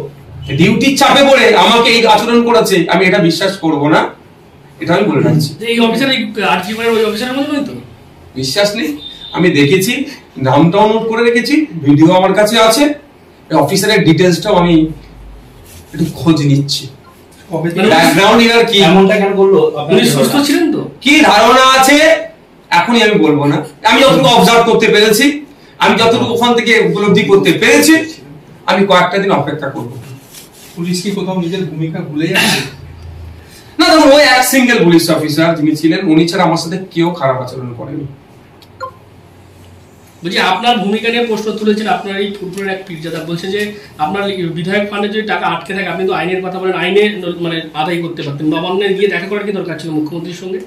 ডিউটির চাপে পড়ে আমাকে এই আচরণ করেছে, আমি এটা বিশ্বাস করব না, এটা আমি বলে রাখছি। এই অফিসার ওই অফিসারের মধ্যে নয় তো? বিশ্বাস নেই, আমি দেখেছি, নামটাও নোট করে রেখেছি, ভিডিও আমার কাছে আছে, অফিসারের ডিটেইলসটাও আমি একটু খোঁজ নিচ্ছি। ব্যাকগ্রাউন্ড এর কি এমনটা কেন করলো, আপনি সুস্থ ছিলেন তো, কি ধারণা আছে এখনই আমি বলবো না। আমি যতটুকু অবজার্ভ করতে পেরেছি, আমি যতটুকু ওখান থেকে উপলব্ধি করতে পেরেছি, আমি কয়েকটা দিন অপেক্ষা করব। পুলিশ কি কোথাও নিজের ভূমিকা ভুলে যাচ্ছে? না, দেখুন ওই এক সিঙ্গেল পুলিশ অফিসার যিনি ছিলেন উনি ছাড়া আমার সাথে কেউ খারাপ আচরণ করেনি। বলছি আপনার ভূমিকা নিয়ে প্রশ্ন তুলেছেন আপনার এই ফুটবলের এক পীরজাদা, বলছে যে আপনার বিধায়ক ফান্ডে যদি টাকা আটকে থাকে আপনি তো আইনের কথা বলেন, আইনে মানে আদায় করতে পারতেন, নবান্নে গিয়ে দেখা করার কি দরকার ছিল মুখ্যমন্ত্রীর সঙ্গে?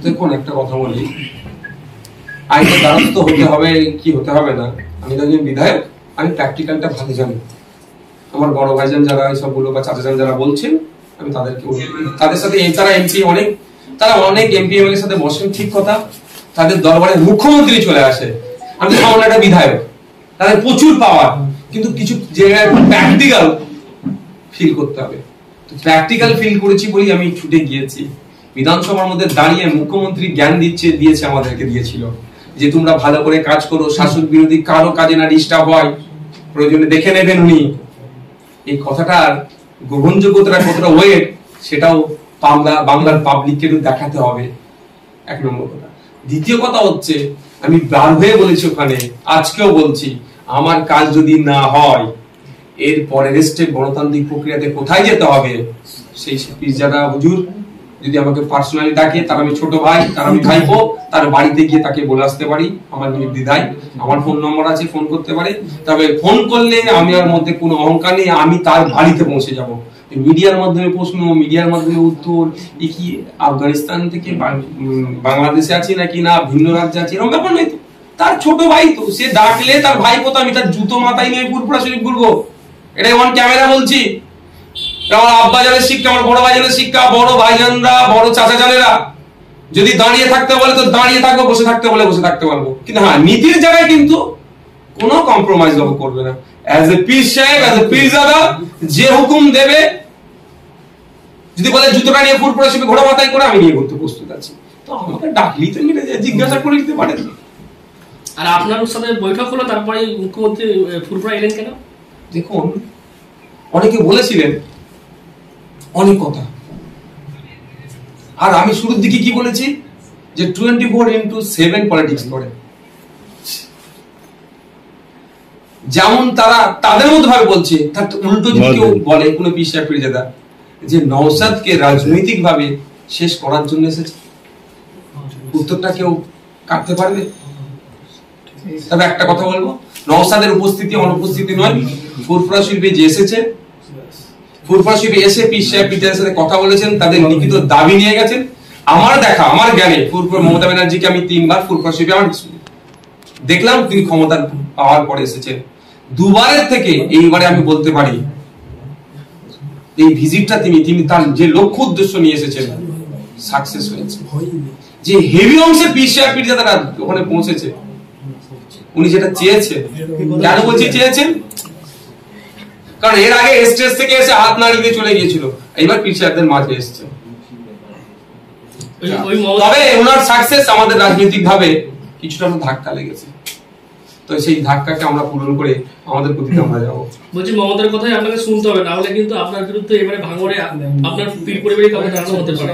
দেখুন একটা কথা বলি, আইনের দ্বারস্থ হতে হবে কি হতে হবে না, আমি তো একজন বিধায়ক, আমি প্র্যাকটিক্যালটা ভালো জানি। আমার বড় ভাইজান যারা এইসবগুলো বা চাচাজান যারা বলছেন, আমি তাদের সাথে তারা অনেক এমপি এমএলএর সাথে বসেন, ঠিক কথা, তাদের দরবারে মুখ্যমন্ত্রী চলে আসে, আমি সামান্য একটা বিধায়ক, তাদের প্রচুর পাওয়ার, কিন্তু কিছু জায়গায় প্র্যাকটিক্যাল ফিল করতে হবে। তো প্র্যাকটিক্যাল ফিল করেছি বলেই আমি ছুটে গিয়েছি। বিধানসভার মধ্যে দাঁড়িয়ে মুখ্যমন্ত্রী জ্ঞান দিয়েছে আমাদেরকে দিয়েছিল যে তোমরা ভালো করে কাজ করো, শাসক বিরোধী কারো কাজে না ডিস্টার্ব হয়, প্রয়োজনে দেখে নেবেন উনি। এই কথাটার গ্রহণযোগ্যতা কতটা ওয়েট সেটাও বাংলার পাবলিককে একটু দেখাতে হবে, এক নম্বর কথা। দ্বিতীয় কথা হচ্ছে, আমি বার হয়ে বলেছি ওখানে, আজকেও বলছি, আমার কাজ যদি না হয় এর পরের স্টেপ গণতান্ত্রিক প্রক্রিয়াতে কোথায় যেতে হবে, সেই পীরজাদা হুজুর যদি আমাকে পার্সোনালি ডাকে, তার আমি ছোট ভাই, তার আমি ভাইপো, তার বাড়িতে গিয়ে তাকে বলে আসতে পারি, আমার নির্দ্বিধায়। আমার ফোন নম্বর আছে, ফোন করতে পারে। তবে ফোন করলে আমি আর মধ্যে কোনো অহংকার নেই, আমি তার বাড়িতে পৌঁছে যাব। মিডিয়ার মাধ্যমে প্রশ্ন, মিডিয়ার মাধ্যমে উত্তর, এ কি আফগানিস্তান থেকে বাংলাদেশে আছি নাকি না ভিন্ন রাজ্যে আছি, এরকম ব্যাপার নয় তো। তার ছোট ভাই তো, সে ডাকলে তার ভাইপো, তো আমি তার জুতো মাথায় নিয়ে ফুরফুরা শরীফ ঘুরবো? এটাই অন ক্যামেরা বলছি। আমার আব্বা জানের শিক্ষা, আমার বড় ভাইজানের শিক্ষা, বড় ভাইজানরা, বড় চাচা জানেরা যদি দাঁড়িয়ে থাকতে বলে তো দাঁড়িয়ে থাকবো, বসে থাকতে বলে বসে থাকতে পারবো। কিন্তু হ্যাঁ, নীতির জায়গায় কিন্তু কোনো কম্প্রোমাইজ করবে না। অ্যাজ এ পীর সাহেব, অ্যাজ এ পীরজাদা, যে হুকুম দেবে, যদি বলে জুতোটা নিয়ে ফুরফুরা শরীফে ঘোড়া মাথায় করে, আমি নিয়ে ঘুরতে প্রস্তুত আছি। তো আমাকে ডাকলেই তো মিলে যায়, জিজ্ঞাসা করে নিতে পারেন। আর আপনার সাথে বৈঠক হলো, তারপরে মুখ্যমন্ত্রী ফুরফুরা এলেন কেন? দেখুন, অনেকে বলেছিলেন অনেক কথা, আর আমি শুরুর দিকে কি বলেছি যে 24/7 পলিটিক্স করে। যেমন তারা তাদের মতো ভাবে বলছে, তার উল্টো যদি কেউ বলে কোনো পীর সাহেব পীরজাদা যে নওশাদকে রাজনৈতিক ভাবে শেষ করার জন্য এসেছে, উত্তরটা কেউ কাটতে পারবে? তবে একটা কথা বলবো, নওশাদের উপস্থিতি অনুপস্থিতি নয়, ফুরফুরা শরীফে যে এসেছে, ফুরফুরা শরীফে এসে পীর সাহেব পীরজাদার সাথে কথা বলেছেন, তাদের লিখিত দাবি নিয়ে গেছেন। আমার দেখা, আমার জ্ঞানে ফুরফুরা মমতা ব্যানার্জিকে আমি 3 বার ফুরফুরা শরীফে আমার দেখলাম, তিনি ক্ষমতার পাওয়ার পরে এসেছেন। 2 বারের থেকে এইবারে আমি বলতে পারি এই ভিজিটটা তিনি তার যে লক্ষ্য উদ্দেশ্য নিয়ে এসেছেন সাকসেস হয়েছে। যে হেভি অংশে পীর সাহেব পীরজাদারা ওখানে পৌঁছেছে, উনি যেটা চেয়েছেন। কেন বলছি চেয়েছেন? কারণ এর আগে স্টেজ থেকে এসে হাত নাড়িয়ে দিয়ে চলে গিয়েছিল, এইবার পীর সাহেবদের মাঝে এসেছে। তবে ওনার সাকসেস আমাদের রাজনৈতিক ভাবে কিছুটা ধাক্কা লেগেছে, তো সেই ধাক্কাকে আমরা পূরণ করে আমাদের প্রতিতে আমরা যাবো। বলছি, মমতার কথাই আপনাকে শুনতে হবে, না হলে কিন্তু আপনার বিরুদ্ধে এবারে ভাঙড়ে আপনার পীর পরিবারের কাউকে জানানো হতে পারে।